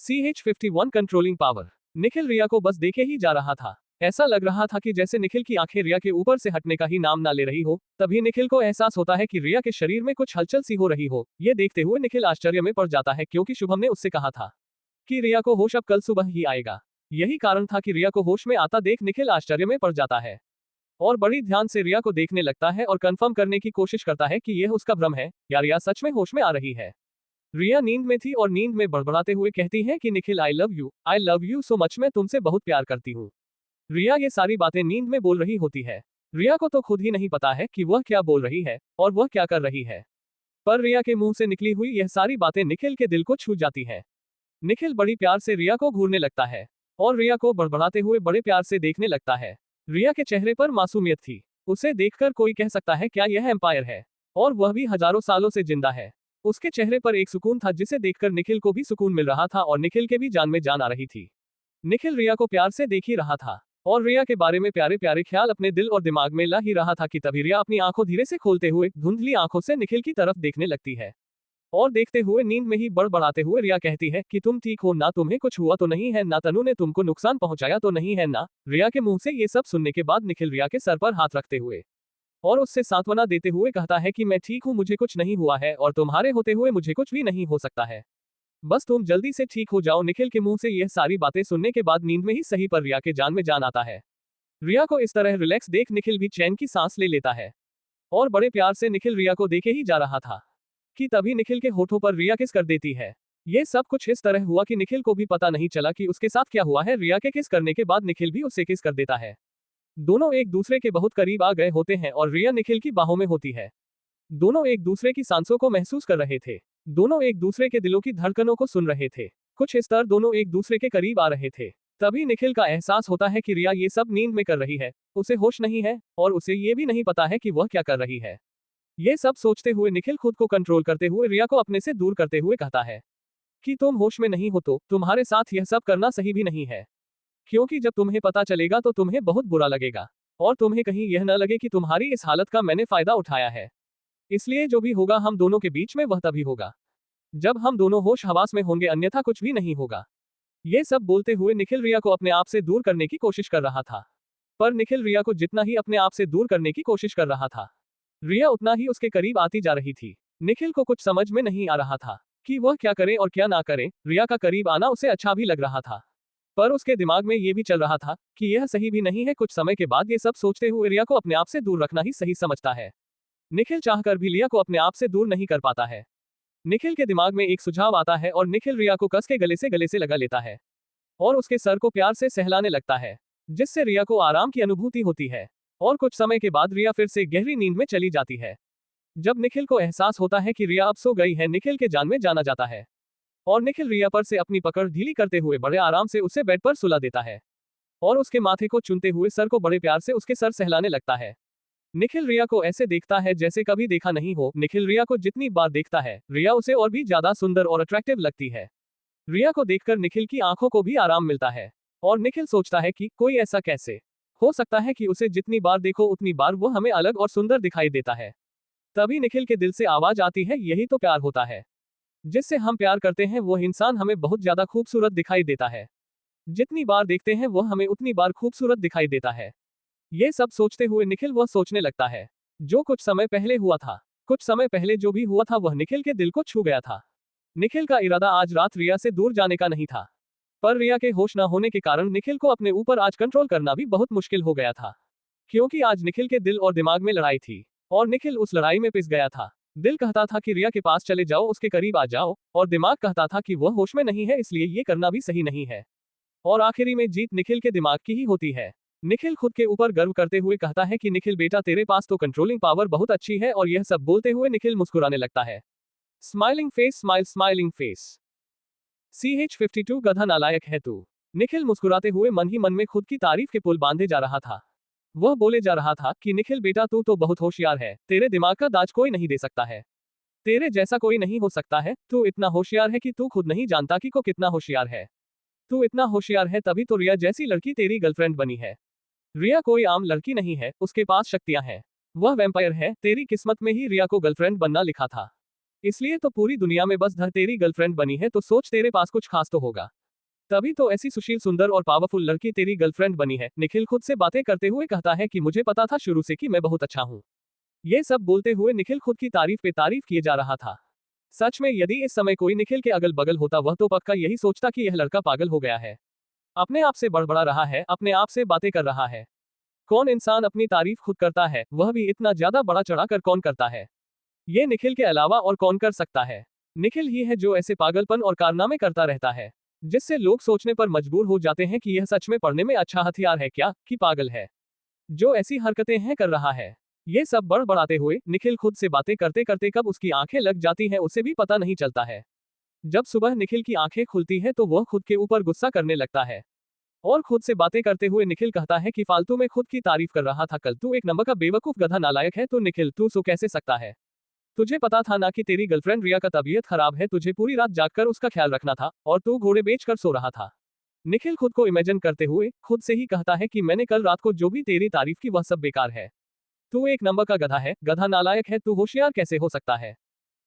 CH51 controlling power. Nikhil रिया को बस देखे ही जा रहा था। ऐसा लग रहा था कि जैसे निखिल की आंखें रिया के ऊपर से हटने का ही नाम ना ले रही हो। तभी निखिल को एहसास होता है कि रिया के शरीर में कुछ हलचल सी हो रही हो। ये देखते हुए निखिल आश्चर्य में पड़ जाता है, क्योंकि शुभम ने उससे कहा था कि रिया को होश अब कल सुबह ही आएगा। यही कारण था कि रिया को होश में आता देख निखिल आश्चर्य में पड़ जाता है और बड़ी ध्यान से रिया को देखने लगता है और कंफर्म करने की कोशिश करता है कि यह उसका भ्रम है या रिया सच में होश में आ रही है। रिया नींद में थी और नींद में बड़बड़ाते हुए कहती है कि Nikhil I love you so much, मैं तुमसे बहुत प्यार करती हूँ। रिया ये सारी बातें नींद में बोल रही होती है। रिया को तो खुद ही नहीं पता है कि वह क्या बोल रही है और वह क्या कर रही है, पर रिया के मुंह से निकली हुई यह सारी बातें निखिल के दिल को छू जाती है। निखिल बड़ी प्यार से रिया को घूरने लगता है और रिया को बड़बड़ाते हुए बड़े प्यार से देखने लगता है। रिया के चेहरे पर मासूमियत थी। उसे देखकर कोई कह सकता है क्या यह एम्पायर है, और वह भी हजारों सालों से जिंदा है। उसके चेहरे पर एक सुकून था जिसे देखकर निखिल को भी सुकून मिल रहा था और निखिल के भी जान में जान आ रही थी। निखिल रिया को प्यार से देख ही रहा था और रिया के बारे में प्यारे प्यारे ख्याल अपने दिल और दिमाग में ला ही रहा था कि तभी रिया अपनी आंखों धीरे से खोलते हुए धुंधली आंखों से निखिल की तरफ देखने लगती है और देखते हुए नींद में ही बड़बड़ाते हुए रिया कहती है कि तुम ठीक हो ना, तुम्हें कुछ हुआ तो नहीं है ना, तनु ने तुमको नुकसान पहुंचाया तो नहीं है ना। रिया के मुंह से ये सब सुनने के बाद निखिल रिया के सर पर हाथ रखते हुए और उससे सांत्वना देते हुए कहता है कि मैं ठीक हूँ, मुझे कुछ नहीं हुआ है और तुम्हारे होते हुए मुझे कुछ भी नहीं हो सकता है, बस तुम जल्दी से ठीक हो जाओ। निखिल के मुंह से यह सारी बातें सुनने के बाद नींद में ही सही पर रिया के जान में जान आता है। रिया को इस तरह रिलैक्स देख निखिल भी चैन की सांस ले लेता है और बड़े प्यार से निखिल रिया को देखे ही जा रहा था कि तभी निखिल के होठों पर रिया किस कर देती है। ये सब कुछ इस तरह हुआ कि निखिल को भी पता नहीं चला कि उसके साथ क्या हुआ है। रिया के किस करने के बाद निखिल भी उसे किस कर देता है। दोनों एक दूसरे के बहुत करीब आ गए होते हैं और रिया निखिल की बाहों में होती है। दोनों एक दूसरे की सांसों को महसूस कर रहे थे। दोनों एक दूसरे के दिलों की धड़कनों को सुन रहे थे। कुछ इस तरह दोनों एक दूसरे के करीब आ रहे थे। तभी निखिल का एहसास होता है कि रिया ये सब नींद में कर रही है, उसे होश नहीं है और उसे ये भी नहीं पता है कि वह क्या कर रही है। ये सब सोचते हुए निखिल खुद को कंट्रोल करते हुए रिया को अपने से दूर करते हुए कहता है कि तुम होश में नहीं हो तो तुम्हारे साथ यह सब करना सही भी नहीं है, क्योंकि जब तुम्हें पता चलेगा तो तुम्हें बहुत बुरा लगेगा और तुम्हें कहीं यह न लगे कि तुम्हारी इस हालत का मैंने फायदा उठाया है। इसलिए जो भी होगा हम दोनों के बीच में वह तभी होगा जब हम दोनों होश हवास में होंगे, अन्यथा कुछ भी नहीं होगा। ये सब बोलते हुए निखिल रिया को अपने आप से दूर करने की कोशिश कर रहा था, पर निखिल रिया को जितना ही अपने आप से दूर करने की कोशिश कर रहा था, रिया उतना ही उसके करीब आती जा रही थी। निखिल को कुछ समझ में नहीं आ रहा था कि वह क्या करे और क्या ना करे। रिया का करीब आना उसे अच्छा भी लग रहा था, पर उसके दिमाग में ये भी चल रहा था कि यह सही भी नहीं है। कुछ समय के बाद ये सब सोचते हुए रिया को अपने आप से दूर रखना ही सही समझता है। निखिल चाहकर भी रिया को अपने आप से दूर नहीं कर पाता है। निखिल के दिमाग में एक सुझाव आता है और निखिल रिया को कस के गले से लगा लेता है और उसके सर को प्यार से सहलाने लगता है, जिससे रिया को आराम की अनुभूति होती है और कुछ समय के बाद रिया फिर से गहरी नींद में चली जाती है। जब निखिल को एहसास होता है कि रिया अब सो गई है, निखिल के जान में जाना जाता है और निखिल रिया पर से अपनी पकड़ ढीली करते हुए बड़े आराम से उसे बेड पर सुला देता है और उसके माथे को चूमते हुए सर को बड़े प्यार से उसके सर सहलाने लगता है। निखिल रिया को ऐसे देखता है जैसे कभी देखा नहीं हो। निखिल रिया को जितनी बार देखता है, रिया उसे और भी ज्यादा सुंदर और अट्रैक्टिव लगती है। रिया को देखकर निखिल की आंखों को भी आराम मिलता है और निखिल सोचता है कि कोई ऐसा कैसे हो सकता है कि उसे जितनी बार देखो उतनी बार वो हमें अलग और सुंदर दिखाई देता है। तभी निखिल के दिल से आवाज आती है, यही तो प्यार होता है। जिससे हम प्यार करते हैं वो इंसान हमें बहुत ज्यादा खूबसूरत दिखाई देता है। जितनी बार देखते हैं वो हमें उतनी बार खूबसूरत दिखाई देता है। ये सब सोचते हुए निखिल वह सोचने लगता है जो कुछ समय पहले हुआ था। कुछ समय पहले जो भी हुआ था वह निखिल के दिल को छू गया था। निखिल का इरादा आज रात रिया से दूर जाने का नहीं था, पर रिया के होश न होने के कारण निखिल को अपने ऊपर आज कंट्रोल करना भी बहुत मुश्किल हो गया था, क्योंकि आज निखिल के दिल और दिमाग में लड़ाई थी और निखिल उस लड़ाई में पिस गया था। दिल कहता था कि रिया के पास चले जाओ, उसके करीब आ जाओ, और दिमाग कहता था कि वह होश में नहीं है, इसलिए ये करना भी सही नहीं है। और आखिरी में जीत निखिल के दिमाग की ही होती है। निखिल खुद के ऊपर गर्व करते हुए कहता है कि निखिल बेटा तेरे पास तो कंट्रोलिंग पावर बहुत अच्छी है, और यह सब बोलते हुए निखिल मुस्कुराने लगता है। Smiling face, smiling face. CH52 गधा नालायक है तू। निखिल मुस्कुराते हुए मन ही मन में खुद की तारीफ के पुल बांधे जा रहा था। वह बोले जा रहा था कि निखिल बेटा तू तो बहुत होशियार है, तेरे दिमाग का दाज कोई नहीं दे सकता है, तेरे जैसा कोई नहीं हो सकता है, तू इतना होशियार है कि तू खुद नहीं जानता कि को कितना होशियार है। तू इतना होशियार है तभी तो रिया जैसी लड़की तेरी गर्लफ्रेंड बनी है। रिया कोई आम लड़की नहीं है, उसके पास शक्तियां हैं, वह वैम्पायर है, तेरी किस्मत में ही रिया को गर्लफ्रेंड बनना लिखा था। इसलिए तो पूरी दुनिया में बस धर तेरी गर्लफ्रेंड बनी है, तो सोच तेरे पास कुछ खास तो होगा। तभी तो ऐसी सुशील, सुंदर और पावरफुल लड़की तेरी गर्लफ्रेंड बनी है। निखिल खुद से बातें करते हुए कहता है कि मुझे पता था शुरू से कि मैं बहुत अच्छा हूँ। ये सब बोलते हुए निखिल खुद की तारीफ पे तारीफ किए जा रहा था। सच में यदि इस समय कोई निखिल के अगल बगल होता, वह तो पक्का यही सोचता कि यह लड़का पागल हो गया है, अपने आप से बड़बड़ा रहा है, अपने आप से बातें कर रहा है। कौन इंसान अपनी तारीफ खुद करता है, वह भी इतना ज्यादा बड़ा चढ़ाकर कौन करता है? ये निखिल के अलावा और कौन कर सकता है? निखिल ही है जो ऐसे पागलपन और कारनामे करता रहता है, जिससे लोग सोचने पर मजबूर हो जाते हैं कि यह सच में पढ़ने में अच्छा हथियार है क्या, कि पागल है जो ऐसी हरकतें हैं कर रहा है। ये सब बड़बड़ाते हुए निखिल खुद से बातें करते करते कब उसकी आंखें लग जाती हैं उसे भी पता नहीं चलता है। जब सुबह निखिल की आंखें खुलती है तो वह खुद के ऊपर गुस्सा करने लगता है और खुद से बातें करते हुए निखिल कहता है कि फालतू में खुद की तारीफ कर रहा था, कल तू एक नंबर का बेवकूफ गधा नालायक है। तो निखिल, तू सो कैसे सकता है? तुझे पता था ना कि तेरी गर्लफ्रेंड रिया का तबीयत खराब है, तुझे पूरी रात जागकर उसका ख्याल रखना था और तू घोड़े बेचकर सो रहा था। निखिल खुद को इमेजिन करते हुए खुद से ही कहता है कि मैंने कल रात को जो भी तेरी तारीफ की वह सब बेकार है। तू एक नंबर का गधा है, गधा नालायक है, तू होशियार कैसे हो सकता है?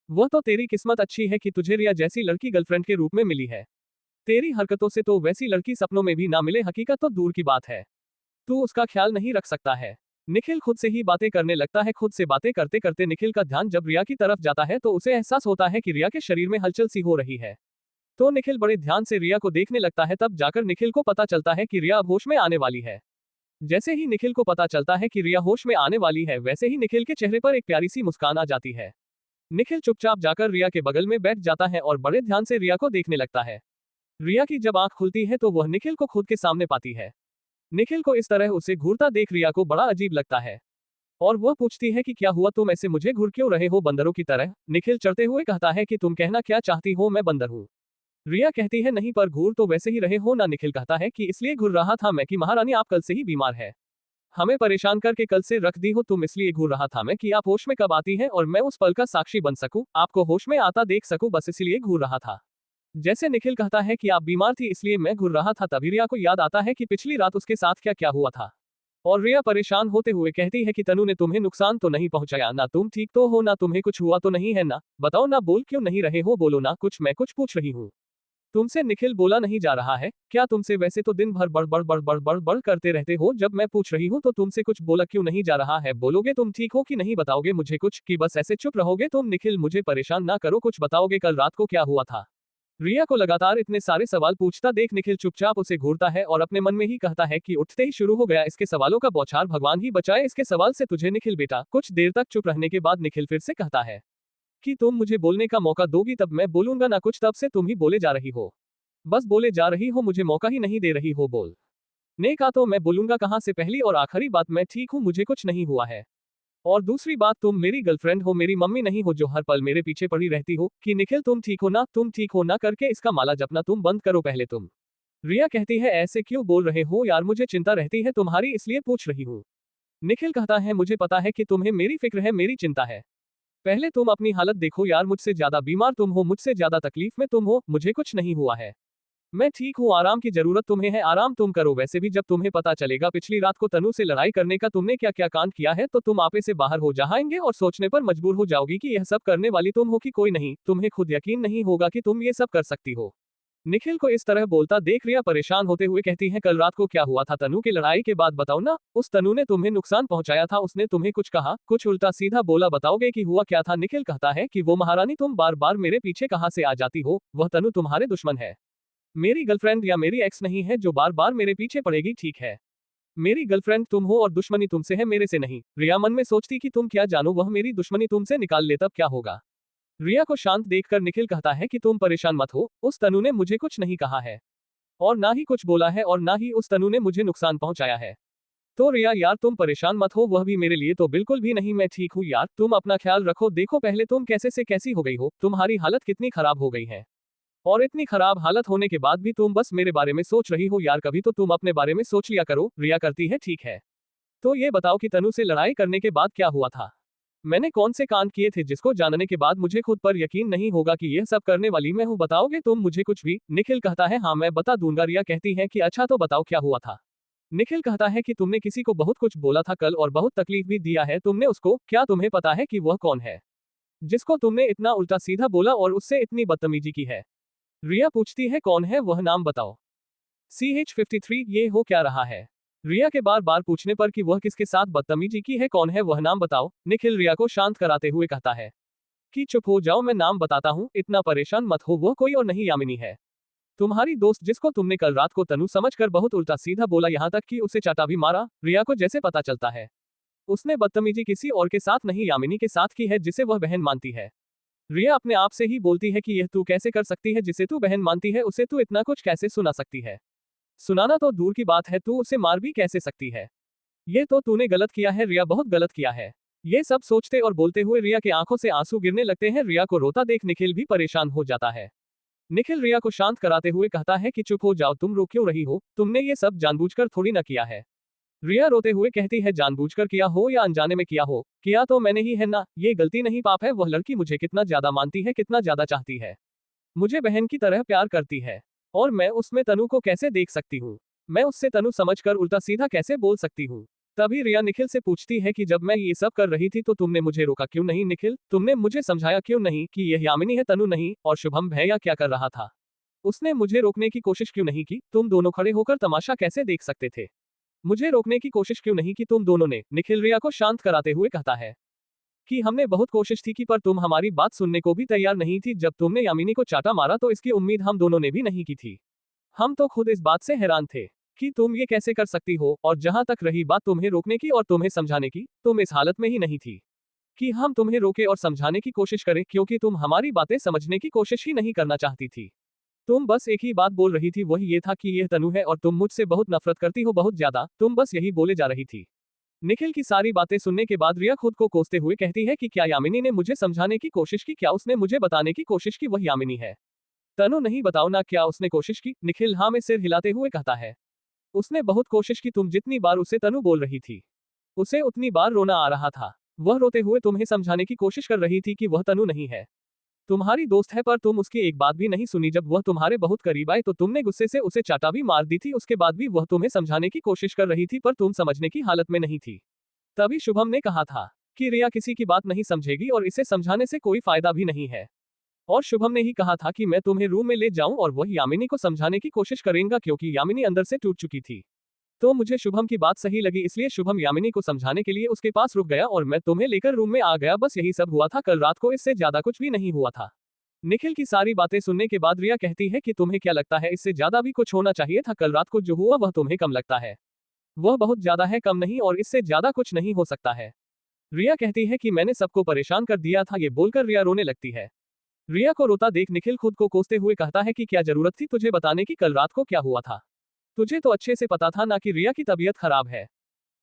वह तो तेरी किस्मत अच्छी है कि तुझे रिया जैसी लड़की गर्लफ्रेंड के रूप में मिली है। तेरी हरकतों से तो वैसी लड़की सपनों में भी ना मिले, हकीकत तो दूर की बात है। तू उसका ख्याल नहीं रख सकता है। निखिल खुद से ही बातें करने लगता है। खुद से बातें करते करते निखिल का ध्यान जब रिया की तरफ जाता है तो उसे एहसास होता है कि रिया के शरीर में हलचल सी हो रही है। तो निखिल बड़े ध्यान से रिया को देखने लगता है। तब जाकर निखिल को पता चलता है कि रिया अब होश में आने वाली है। जैसे ही निखिल को पता चलता है कि रिया होश में आने वाली है, वैसे ही निखिल के चेहरे पर एक प्यारी सी मुस्कान आ जाती है। निखिल चुपचाप जाकर रिया के बगल में बैठ जाता है और बड़े ध्यान से रिया को देखने लगता है। रिया की जब आंख खुलती है तो वह निखिल को खुद के सामने पाती है। निखिल को इस तरह उसे घूरता देख रिया को बड़ा अजीब लगता है और वह पूछती है कि क्या हुआ, तुम ऐसे मुझे घूर क्यों रहे हो बंदरों की तरह? निखिल चढ़ते हुए कहता है कि तुम कहना क्या चाहती हो, मैं बंदर हूँ? रिया कहती है नहीं, पर घूर तो वैसे ही रहे हो ना। निखिल कहता है कि इसलिए घूर रहा था मैं कि महारानी आप कल से ही बीमार है, हमें परेशान करके कल से रख दी हो तुम, इसलिए घूर रहा था मैं कि आप होश में कब आती हैं और मैं उस पल का साक्षी बन सकूं, आपको होश में आता देख सकूं, बस इसलिए घूर रहा था। जैसे निखिल कहता है कि आप बीमार थी इसलिए मैं घूर रहा था, तभी रिया को याद आता है कि पिछली रात उसके साथ क्या क्या हुआ था। और रिया परेशान होते हुए कहती है कि तनु ने तुम्हें नुकसान तो नहीं पहुंचाया ना? तुम ठीक तो हो ना? तुम्हें कुछ हुआ तो नहीं है ना? बताओ ना, बोल क्यों नहीं रहे हो? बोलो ना कुछ, मैं कुछ पूछ रही हूँ तुमसे। निखिल बोला नहीं जा रहा है क्या तुमसे? वैसे तो दिन भर बड़ बड़ बड़ बड़ बड़ बड़ करते रहते हो, जब मैं पूछ रही हूँ तो तुमसे कुछ बोला क्यों नहीं जा रहा है? बोलोगे तुम ठीक हो कि नहीं? बताओगे मुझे कुछ, कि बस ऐसे चुप रहोगे तुम? निखिल मुझे परेशान ना करो, कुछ बताओगे कल रात को क्या हुआ था? रिया को लगातार इतने सारे सवाल पूछता देख निखिल चुपचाप उसे घूरता है और अपने मन में ही कहता है कि उठते ही शुरू हो गया इसके सवालों का बौछार, भगवान ही बचाए इसके सवाल से तुझे। निखिल बेटा, कुछ देर तक चुप रहने के बाद निखिल फिर से कहता है कि तुम मुझे बोलने का मौका दोगी तब मैं बोलूंगा ना कुछ, तब से तुम ही बोले जा रही हो, बस बोले जा रही हो, मुझे मौका ही नहीं दे रही हो। बोल ने का तो मैं बोलूंगा कहां से? पहली और आखिरी बात, मैं ठीक हूं, मुझे कुछ नहीं हुआ है। और दूसरी बात, तुम मेरी गर्लफ्रेंड हो, मेरी मम्मी नहीं हो जो हर पल मेरे पीछे पड़ी रहती हो कि निखिल तुम ठीक हो ना, तुम ठीक हो ना करके इसका माला जपना तुम बंद करो पहले तुम। रिया कहती है ऐसे क्यों बोल रहे हो यार, मुझे चिंता रहती है तुम्हारी इसलिए पूछ रही हूँ। निखिल कहता है मुझे पता है कि तुम्हें मेरी फिक्र है, मेरी चिंता है। पहले तुम अपनी हालत देखो यार, मुझसे ज्यादा बीमार तुम हो, मुझसे ज्यादा तकलीफ में तुम हो, मुझे कुछ नहीं हुआ है, मैं ठीक हूँ। आराम की जरूरत तुम्हें है, आराम तुम करो। वैसे भी जब तुम्हें पता चलेगा पिछली रात को तनु से लड़ाई करने का तुमने क्या क्या कांड किया है, तो तुम आपे से बाहर हो जाएंगे और सोचने पर मजबूर हो जाओगी कि यह सब करने वाली तुम हो कि कोई नहीं। तुम्हें खुद यकीन नहीं होगा कि तुम ये सब कर सकती हो। निखिल को इस तरह बोलता देख रिया परेशान होते हुए कहती है कल रात को क्या हुआ था तनु की लड़ाई के बाद? बताओ ना, उस तनु ने तुम्हें नुकसान पहुंचाया था, उसने तुम्हें कुछ कहा, कुछ उल्टा सीधा बोला? बताओगे कि हुआ क्या था? निखिल कहता है कि वो महारानी तुम बार बार मेरे पीछे कहां से आ जाती हो, वह तनु तुम्हारे दुश्मन है, मेरी गर्लफ्रेंड या मेरी एक्स नहीं है जो बार बार मेरे पीछे पड़ेगी, ठीक है? मेरी गर्लफ्रेंड तुम हो और दुश्मनी तुमसे है, मेरे से नहीं। रिया मन में सोचती कि तुम क्या जानो, वह मेरी दुश्मनी तुमसे निकाल ले तब क्या होगा। रिया को शांत देखकर निखिल कहता है कि तुम परेशान मत हो, उस तनु ने मुझे कुछ नहीं कहा है और ना ही कुछ बोला है और ना ही उस तनु ने मुझे नुकसान पहुंचाया है। तो रिया यार तुम परेशान मत हो, वह भी मेरे लिए तो बिल्कुल भी नहीं, मैं ठीक हूँ यार, तुम अपना ख्याल रखो। देखो पहले तुम कैसे से कैसी हो गई हो, तुम्हारी हालत कितनी खराब हो गई है और इतनी खराब हालत होने के बाद भी तुम बस मेरे बारे में सोच रही हो यार, कभी तो तुम अपने बारे में सोच लिया करो। रिया करती है ठीक है, तो ये बताओ कि तनु से लड़ाई करने के बाद क्या हुआ था? मैंने कौन से कांड किए थे जिसको जानने के बाद मुझे खुद पर यकीन नहीं होगा कि यह सब करने वाली मैं हूँ? बताओगे तुम मुझे कुछ भी? निखिल कहता है हाँ मैं बता दूंगा। रिया कहती है कि अच्छा तो बताओ क्या हुआ था? निखिल कहता है कि तुमने किसी को बहुत कुछ बोला था कल और बहुत तकलीफ भी दिया है तुमने उसको, क्या तुम्हें पता है कि वह कौन है? जिसको तुमने इतना उल्टा सीधा बोला और उससे इतनी बदतमीजी की है। रिया पूछती है कौन है वह, नाम बताओ। CH53 ये हो क्या रहा है? रिया के बार बार पूछने पर कि वह किसके साथ बदतमीजी की है, कौन है वह, नाम बताओ, निखिल रिया को शांत कराते हुए कहता है कि चुप हो जाओ, मैं नाम बताता हूँ, इतना परेशान मत हो, वह कोई और नहीं यामिनी है, तुम्हारी दोस्त जिसको तुमने कल रात को तनु समझकर बहुत उल्टा सीधा बोला, यहाँ तक कि उसे चाटा भी मारा। रिया को जैसे पता चलता है उसने बदतमीजी किसी और के साथ नहीं यामिनी के साथ की है जिसे वह बहन मानती है। रिया अपने आप से ही बोलती है कि यह तू कैसे कर सकती है, जिसे तू बहन मानती है उसे तू इतना कुछ कैसे सुना सकती है? सुनाना तो दूर की बात है, तू उसे मार भी कैसे सकती है? ये तो तूने गलत किया है रिया, बहुत गलत किया है। ये सब सोचते और बोलते हुए रिया के आंखों से आंसू गिरने लगते हैं। रिया को रोता देख निखिल भी परेशान हो जाता है। निखिल रिया को शांत कराते हुए कहता है कि चुप हो जाओ, तुम रो क्यों रही हो, तुमने ये सब जानबूझकर थोड़ी ना किया है। रिया रोते हुए कहती है जानबूझकर किया हो या अनजाने में किया हो, किया तो मैंने ही है ना, ये गलती नहीं पाप है। वह लड़की मुझे कितना ज्यादा मानती है, कितना ज्यादा चाहती है, मुझे बहन की तरह प्यार करती है, और मैं उसमें तनु को कैसे देख सकती हूँ? मैं उससे तनु समझकर उल्टा सीधा कैसे बोल सकती हूँ? तभी रिया निखिल से पूछती है कि जब मैं ये सब कर रही थी तो तुमने मुझे रोका क्यों नहीं निखिल, तुमने मुझे समझाया क्यों नहीं कि यह यामिनी है, तनु नहीं, और शुभम भैया क्या कर रहा था? उसने मुझे रोकने की कोशिश क्यों नहीं की? तुम दोनों खड़े होकर तमाशा कैसे देख सकते थे? मुझे रोकने की कोशिश क्यों नहीं की तुम दोनों ने? निखिल रिया को शांत कराते हुए कहता है कि हमने बहुत कोशिश थी कि, पर तुम हमारी बात सुनने को भी तैयार नहीं थी। जब तुमने यामिनी को चाटा मारा तो इसकी उम्मीद हम दोनों ने भी नहीं की थी। हम तो खुद इस बात से हैरान थे कि तुम ये कैसे कर सकती हो, और जहां तक रही बात तुम्हें रोकने की और तुम्हें समझाने की, तुम इस हालत में ही नहीं थी कि हम तुम्हें रोके और समझाने की कोशिश करें, क्योंकि तुम हमारी बातें समझने की कोशिश ही नहीं करना चाहती थी। तुम बस एक ही बात बोल रही थी, वही ये था कि यह तनु है और तुम मुझसे बहुत नफरत करती हो, बहुत ज्यादा, तुम बस यही बोले जा रही थी। निखिल की सारी बातें सुनने के बाद रिया खुद को कोसते हुए कहती है कि क्या यामिनी ने मुझे समझाने की कोशिश की, क्या उसने मुझे बताने की कोशिश की वह यामिनी है? तनु नहीं, बताओ ना, क्या उसने कोशिश की? निखिल हाँ में सिर हिलाते हुए कहता है उसने बहुत कोशिश की, तुम जितनी बार उसे तनु बोल रही थी उसे उतनी बार रोना आ रहा था। वह रोते हुए तुम्हें समझाने की कोशिश कर रही थी कि वह तनु नहीं है, तुम्हारी दोस्त है, पर तुम उसकी एक बात भी नहीं सुनी। जब वह तुम्हारे बहुत करीब आए तो तुमने गुस्से से उसे चाटा भी मार दी थी, उसके बाद भी वह तुम्हें समझाने की कोशिश कर रही थी, पर तुम समझने की हालत में नहीं थी। तभी शुभम ने कहा था कि रिया किसी की बात नहीं समझेगी और इसे समझाने से कोई फायदा भी नहीं है, और शुभम ने ही कहा था कि मैं तुम्हें रूम में ले जाऊं और वह यामिनी को समझाने की कोशिश करेगा, क्योंकि यामिनी अंदर से टूट चुकी थी। तो मुझे शुभम की बात सही लगी, इसलिए शुभम यामिनी को समझाने के लिए उसके पास रुक गया और मैं तुम्हें लेकर रूम में आ गया, बस यही सब हुआ था कल रात को, इससे ज्यादा कुछ भी नहीं हुआ था। निखिल की सारी बातें सुनने के बाद रिया कहती है कि तुम्हें क्या लगता है, इससे ज्यादा भी कुछ होना चाहिए था? कल रात को जो हुआ वह तुम्हें कम लगता है? वह बहुत ज्यादा है, कम नहीं, और इससे ज्यादा कुछ नहीं हो सकता है। रिया कहती है कि मैंने सबको परेशान कर दिया था। ये बोलकर रिया रोने लगती है। रिया को रोता देख निखिल खुद को कोसते हुए कहता है कि क्या जरूरत थी तुझे बताने की कल रात को क्या हुआ था? तुझे तो अच्छे से पता था ना कि रिया की तबीयत खराब है,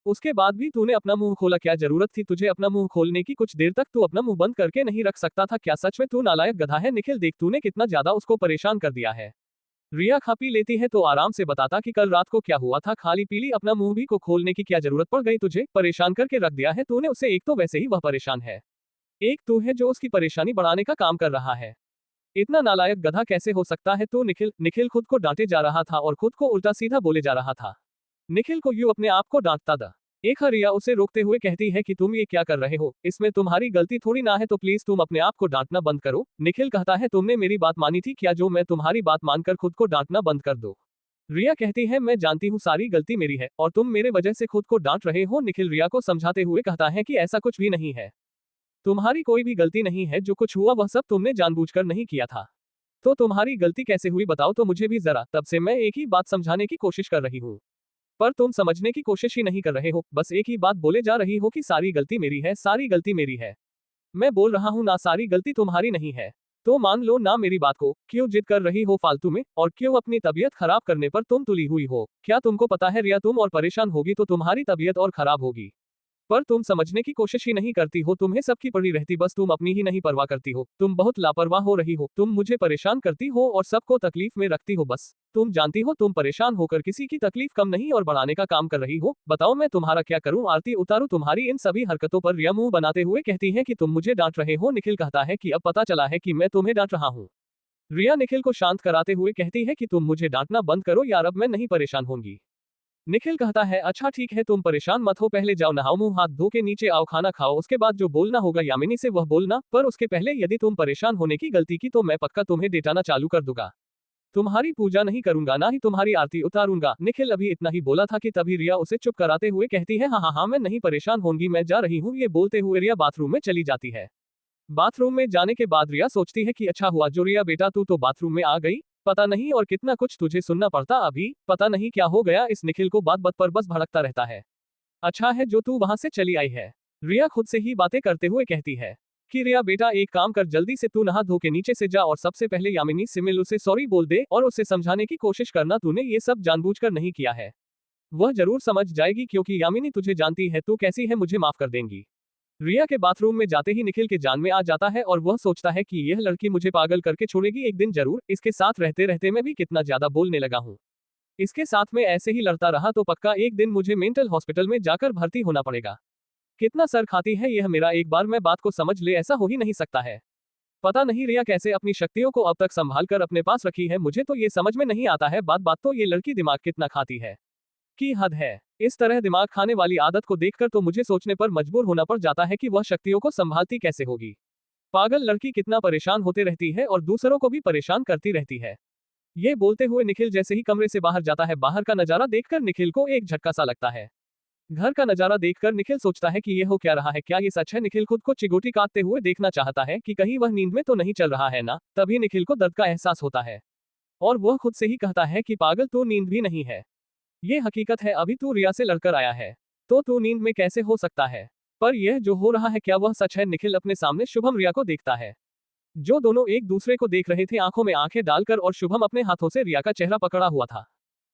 उसके बाद भी तूने अपना मुंह खोला। क्या जरूरत थी तुझे अपना मुंह खोलने की? कुछ देर तक तू अपना मुंह बंद करके नहीं रख सकता था क्या? सच में तू नालायक गधा है निखिल, देख तूने कितना ज्यादा उसको परेशान कर दिया है। रिया खा पी लेती है तो आराम से बताता कि कल रात को क्या हुआ था। खाली पीली अपना मुंह भी को खोलने की क्या जरूरत पड़ गई तुझे? परेशान करके रख दिया है तूने उसे, एक तो वैसे ही वह परेशान है, एक तू है जो उसकी परेशानी बढ़ाने का काम कर रहा है। इतना नालायक गधा कैसे हो सकता है तू? निखिल खुद को डांटे जा रहा था और खुद को उल्टा सीधा बोले जा रहा था। निखिल को यूं अपने आप को डांटता था। एक रिया उसे रोकते हुए कहती है कि तुम ये क्या कर रहे हो, इसमें तुम्हारी गलती थोड़ी ना है, तो प्लीज तुम अपने आप को डांटना बंद करो। निखिल कहता है तुमने मेरी बात मानी थी क्या, जो मैं तुम्हारी बात मानकर खुद को डांटना बंद कर दो? रिया कहती है मैं जानती हूँ सारी गलती मेरी है और तुम मेरे वजह से खुद को डांट रहे हो। निखिल रिया को समझाते हुए कहता है कि ऐसा कुछ भी नहीं है, तुम्हारी कोई भी गलती नहीं है, जो कुछ हुआ वह सब तुमने जानबूझकर नहीं किया था। तो तुम्हारी गलती कैसे हुई बताओ तो मुझे भी जरा। तब से मैं एक ही बात समझाने की कोशिश कर रही हूँ, पर तुम समझने की कोशिश ही नहीं कर रहे हो, बस एक ही बात बोले जा रही हो कि सारी गलती मेरी है, सारी गलती मेरी है। मैं बोल रहा हूँ ना सारी गलती तुम्हारी नहीं है, तो मान लो ना मेरी बात को। क्यों जिद कर रही हो फालतू में, और क्यों अपनी तबीयत खराब करने पर तुम तुली हुई हो? क्या तुमको पता है रिया, तुम और परेशान होगी तो तुम्हारी तबीयत और खराब होगी, पर तुम समझने की कोशिश ही नहीं करती हो। तुम्हें सबकी पड़ी रहती, बस तुम अपनी ही नहीं परवाह करती हो। तुम बहुत लापरवाह हो रही हो, तुम मुझे परेशान करती हो और सबको तकलीफ में रखती हो। बस तुम जानती हो तुम परेशान होकर किसी की तकलीफ कम नहीं और बढ़ाने का काम कर रही हो। बताओ मैं तुम्हारा क्या करूं, आरती उतारूं तुम्हारी इन सभी हरकतों पर? रिया मुंह बनाते हुए कहती है कि तुम मुझे डांट रहे हो। निखिल कहता है कि अब पता चला है कि मैं तुम्हें डांट रहा हूँ। रिया निखिल को शांत कराते हुए कहती है कि तुम मुझे डांटना बंद करो यार, अब मैं नहीं परेशान होंगी। निखिल कहता है अच्छा ठीक है तुम परेशान मत हो, पहले जाओ नहाओ, मुंह हाथ धो के नीचे आओ, खाना खाओ, उसके बाद जो बोलना होगा यामिनी से वह बोलना, पर उसके पहले यदि तुम परेशान होने की गलती की तो मैं पक्का तुम्हें डेटाना चालू कर दूंगा। तुम्हारी पूजा नहीं करूंगा, ना ही तुम्हारी आरती उतारूंगा। निखिल अभी इतना ही बोला था कि तभी रिया उसे चुप कराते हुए कहती है हाँ हाँ हाँ मैं नहीं परेशान होंगी, मैं जा रही हूँ। ये बोलते हुए रिया बाथरूम में चली जाती है। बाथरूम में जाने के बाद रिया सोचती है कि अच्छा हुआ जो रिया बेटा तू तो बाथरूम में आ गई, पता नहीं और कितना कुछ तुझे सुनना पड़ता, अभी पता नहीं क्या हो गया इस निखिल को, बात बात पर बस भड़कता रहता है। अच्छा है जो तू वहां से चली आई है। रिया खुद से ही बातें करते हुए कहती है कि रिया बेटा एक काम कर, जल्दी से तू नहा धो के नीचे से जा और सबसे पहले यामिनी से मिल, उसे सॉरी बोल दे और उसे समझाने की कोशिश करना, तूने ये सब जानबूझकर नहीं किया है। वह जरूर समझ जाएगी क्योंकि यामिनी तुझे जानती है, तू कैसी है, मुझे माफ कर देंगी। रिया के बाथरूम में जाते ही निखिल के जान में आ जाता है और वह सोचता है कि यह लड़की मुझे पागल करके छोड़ेगी एक दिन जरूर, इसके साथ रहते रहते मैं भी कितना ज्यादा बोलने लगा हूँ। इसके साथ में ऐसे ही लड़ता रहा तो पक्का एक दिन मुझे मेंटल हॉस्पिटल में जाकर भर्ती होना पड़ेगा। कितना सर खाती है यह, मेरा एक बार मैं बात को समझ ले ऐसा हो ही नहीं सकता है। पता नहीं रिया कैसे अपनी शक्तियों को अब तक संभाल कर अपने पास रखी है, मुझे तो ये समझ में नहीं आता है। बात बात तो ये लड़की दिमाग कितना खाती है की हद है। इस तरह दिमाग खाने वाली आदत को देखकर तो मुझे सोचने पर मजबूर होना पड़ जाता है कि वह शक्तियों को संभालती कैसे होगी। पागल लड़की कितना परेशान होते रहती है और दूसरों को भी परेशान करती रहती है। ये बोलते हुए निखिल जैसे ही कमरे से बाहर जाता है, बाहर का नजारा देखकर निखिल को एक झटका सा लगता है। घर का नजारा देखकर निखिल सोचता है कि ये हो क्या रहा है, क्या ये सच है। निखिल खुद को चिगोटी काटते हुए देखना चाहता है कि कहीं वह नींद में तो नहीं चल रहा है ना। तभी निखिल को दर्द का एहसास होता है और वह खुद से ही कहता है कि पागल तू नींद भी नहीं है, ये हकीकत है, अभी तू रिया से लड़कर आया है तो तू नींद में कैसे हो सकता है। पर यह जो हो रहा है क्या वह सच है। निखिल अपने सामने शुभम रिया को देखता है, जो दोनों एक दूसरे को देख रहे थे आंखों में आंखें डालकर, और शुभम अपने हाथों से रिया का चेहरा पकड़ा हुआ था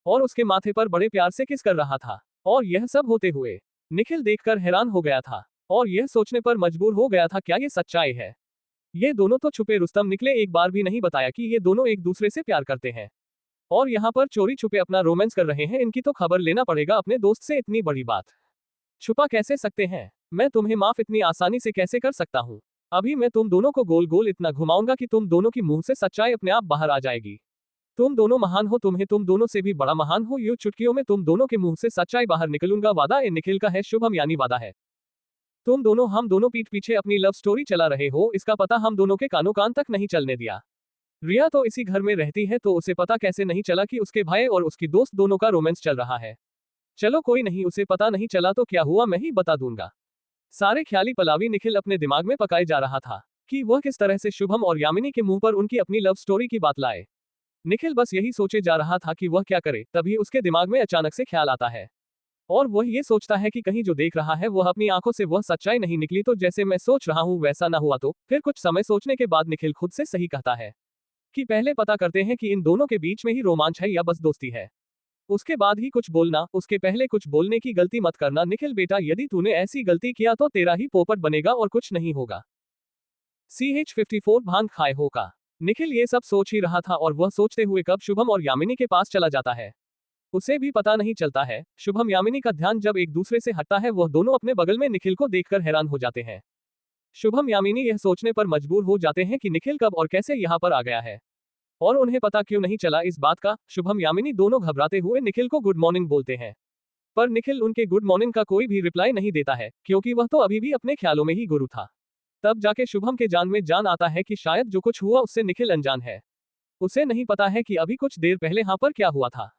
और उसके माथे पर बड़े प्यार से किस कर रहा था। और यह सब होते हुए निखिल देखकर हैरान हो गया था और यह सोचने पर मजबूर हो गया था क्या ये सच्चाई है। ये दोनों तो छुपे रुस्तम निकले, एक बार भी नहीं बताया कि ये दोनों एक दूसरे से प्यार करते हैं और यहाँ पर चोरी छुपे अपना रोमांस कर रहे हैं। इनकी तो खबर लेना पड़ेगा अपने दोस्त से, इतनी बड़ी बात छुपा कैसे सकते हैं। मैं तुम्हें माफ इतनी आसानी से कैसे कर सकता हूँ। अभी मैं तुम दोनों को गोल गोल इतना घुमाऊंगा कि तुम दोनों की मुंह से सच्चाई अपने आप बाहर आ जाएगी। तुम दोनों महान हो, तुम्हें तुम दोनों से भी बड़ा महान हो, यूं चुटकियों में तुम दोनों के मुंह से सच्चाई बाहर निकलूंगा। वादा ये निखिल का है, शुभम यानी वादा है। तुम दोनों हम दोनों पीठ पीछे अपनी लव स्टोरी चला रहे हो, इसका पता हम दोनों के कानों कान तक नहीं चलने दिया। रिया तो इसी घर में रहती है तो उसे पता कैसे नहीं चला कि उसके भाई और उसकी दोस्त दोनों का रोमांस चल रहा है। चलो कोई नहीं, उसे पता नहीं चला तो क्या हुआ, मैं ही बता दूंगा। सारे ख्याली पलावी निखिल अपने दिमाग में पकाए जा रहा था कि वह किस तरह से शुभम और यामिनी के मुंह पर उनकी अपनी लव स्टोरी की बात लाए। निखिल बस यही सोचे जा रहा था कि वह क्या करे, तभी उसके दिमाग में अचानक से ख्याल आता है और वह ये सोचता है कि कहीं जो देख रहा है वह अपनी आंखों से वह सच्चाई नहीं निकली तो जैसे मैं सोच रहा हूँ वैसा ना हुआ तो। फिर कुछ समय सोचने के बाद निखिल खुद से सही कहता है कि पहले पता करते हैं कि इन दोनों के बीच में ही रोमांच है या बस दोस्ती है, उसके बाद ही कुछ बोलना, उसके पहले कुछ बोलने की गलती मत करना। निखिल बेटा यदि तूने ऐसी गलती किया तो तेरा ही पोपट बनेगा और कुछ नहीं होगा। CH54 भांग खाए हो का। निखिल ये सब सोच ही रहा था और वह सोचते हुए कब शुभम और यामिनी के पास चला जाता है उसे भी पता नहीं चलता है। शुभम यामिनी का ध्यान जब एक दूसरे से हटता है वह दोनों अपने बगल में निखिल को देखकर हैरान हो जाते हैं। शुभम यामिनी यह सोचने पर मजबूर हो जाते हैं कि निखिल कब और कैसे यहाँ पर आ गया है और उन्हें पता क्यों नहीं चला इस बात का। शुभम यामिनी दोनों घबराते हुए निखिल को गुड मॉर्निंग बोलते हैं पर निखिल उनके गुड मॉर्निंग का कोई भी रिप्लाई नहीं देता है क्योंकि वह तो अभी भी अपने ख्यालों में ही गुरु था। तब जाके शुभम के जान में जान आता है कि शायद जो कुछ हुआ उससे निखिल अनजान है, उसे नहीं पता है कि अभी कुछ देर पहले यहाँ पर क्या हुआ था।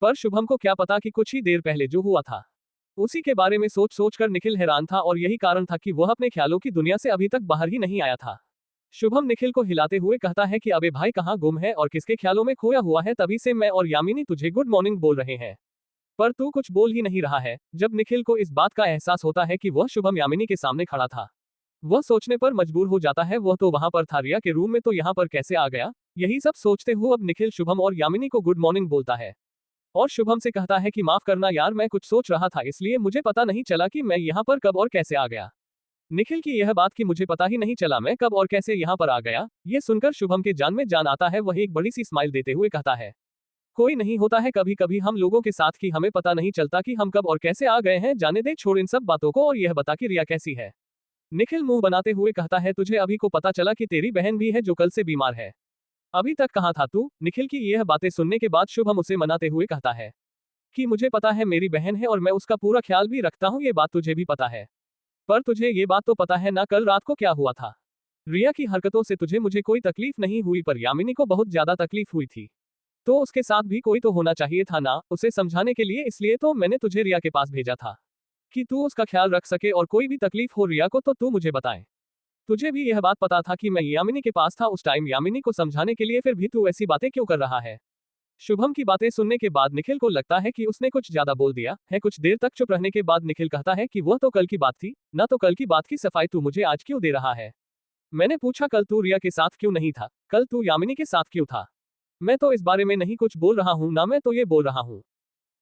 पर शुभम को क्या पता कि कुछ ही देर पहले जो हुआ था उसी के बारे में सोच सोच कर निखिल हैरान था और यही कारण था कि वह अपने ख्यालों की दुनिया से अभी तक बाहर ही नहीं आया था। शुभम निखिल को हिलाते हुए कहता है कि अबे भाई कहाँ गुम है और किसके ख्यालों में खोया हुआ है, तभी से मैं और यामिनी तुझे गुड मॉर्निंग बोल रहे हैं पर तू कुछ बोल ही नहीं रहा है। जब निखिल को इस बात का एहसास होता है कि वह शुभम यामिनी के सामने खड़ा था वह सोचने पर मजबूर हो जाता है वह तो वहां पर था रिया के रूम में, तो यहाँ पर कैसे आ गया। यही सब सोचते हुए अब निखिल शुभम और यामिनी को गुड मॉर्निंग बोलता है और शुभम से कहता है कि माफ करना यार, मैं कुछ सोच रहा था इसलिए मुझे पता नहीं चला कि मैं यहाँ पर कब और कैसे आ गया। निखिल की यह बात कि मुझे पता ही नहीं चला मैं कब और कैसे यहाँ पर आ गया, ये सुनकर शुभम के जान में जान आता है। वह एक बड़ी सी स्माइल देते हुए कहता है कोई नहीं होता है कभी कभी हम लोगों के साथ कि हमें पता नहीं चलता कि हम कब और कैसे आ गए हैं। जाने दे, छोड़ इन सब बातों को और यह बता कि रिया कैसी है। निखिल मुंह बनाते हुए कहता है तुझे अभी को पता चला कि तेरी बहन भी है जो कल से बीमार है, अभी तक कहाँ था तू। निखिल की यह बातें सुनने के बाद शुभम उसे मनाते हुए कहता है कि मुझे पता है मेरी बहन है और मैं उसका पूरा ख्याल भी रखता हूँ, ये बात तुझे भी पता है। पर तुझे ये बात तो पता है ना कल रात को क्या हुआ था। रिया की हरकतों से तुझे मुझे कोई तकलीफ नहीं हुई पर यामिनी को बहुत ज्यादा तकलीफ हुई थी। तो उसके साथ भी कोई तो होना चाहिए था ना, उसे समझाने के लिए, इसलिए तो मैंने तुझे रिया के पास भेजा था कि तू उसका ख्याल रख सके और कोई भी तकलीफ हो रिया को तो तू मुझे बताए। तुझे भी यह बात पता था कि मैं यामिनी के पास था उस टाइम यामिनी को समझाने के लिए, फिर भी तू ऐसी बातें क्यों कर रहा है। शुभम की बातें सुनने के बाद निखिल को लगता है कि उसने कुछ ज्यादा बोल दिया है। कुछ देर तक चुप रहने के बाद निखिल कहता है कि वह तो कल की बात थी ना, तो कल की बात की सफाई तू मुझे आज क्यों दे रहा है। मैंने पूछा कल तू रिया के साथ क्यों नहीं था, कल तू यामिनी के साथ क्यों था। मैं तो इस बारे में नहीं कुछ बोल रहा हूँ ना, मैं तो ये बोल रहा हूँ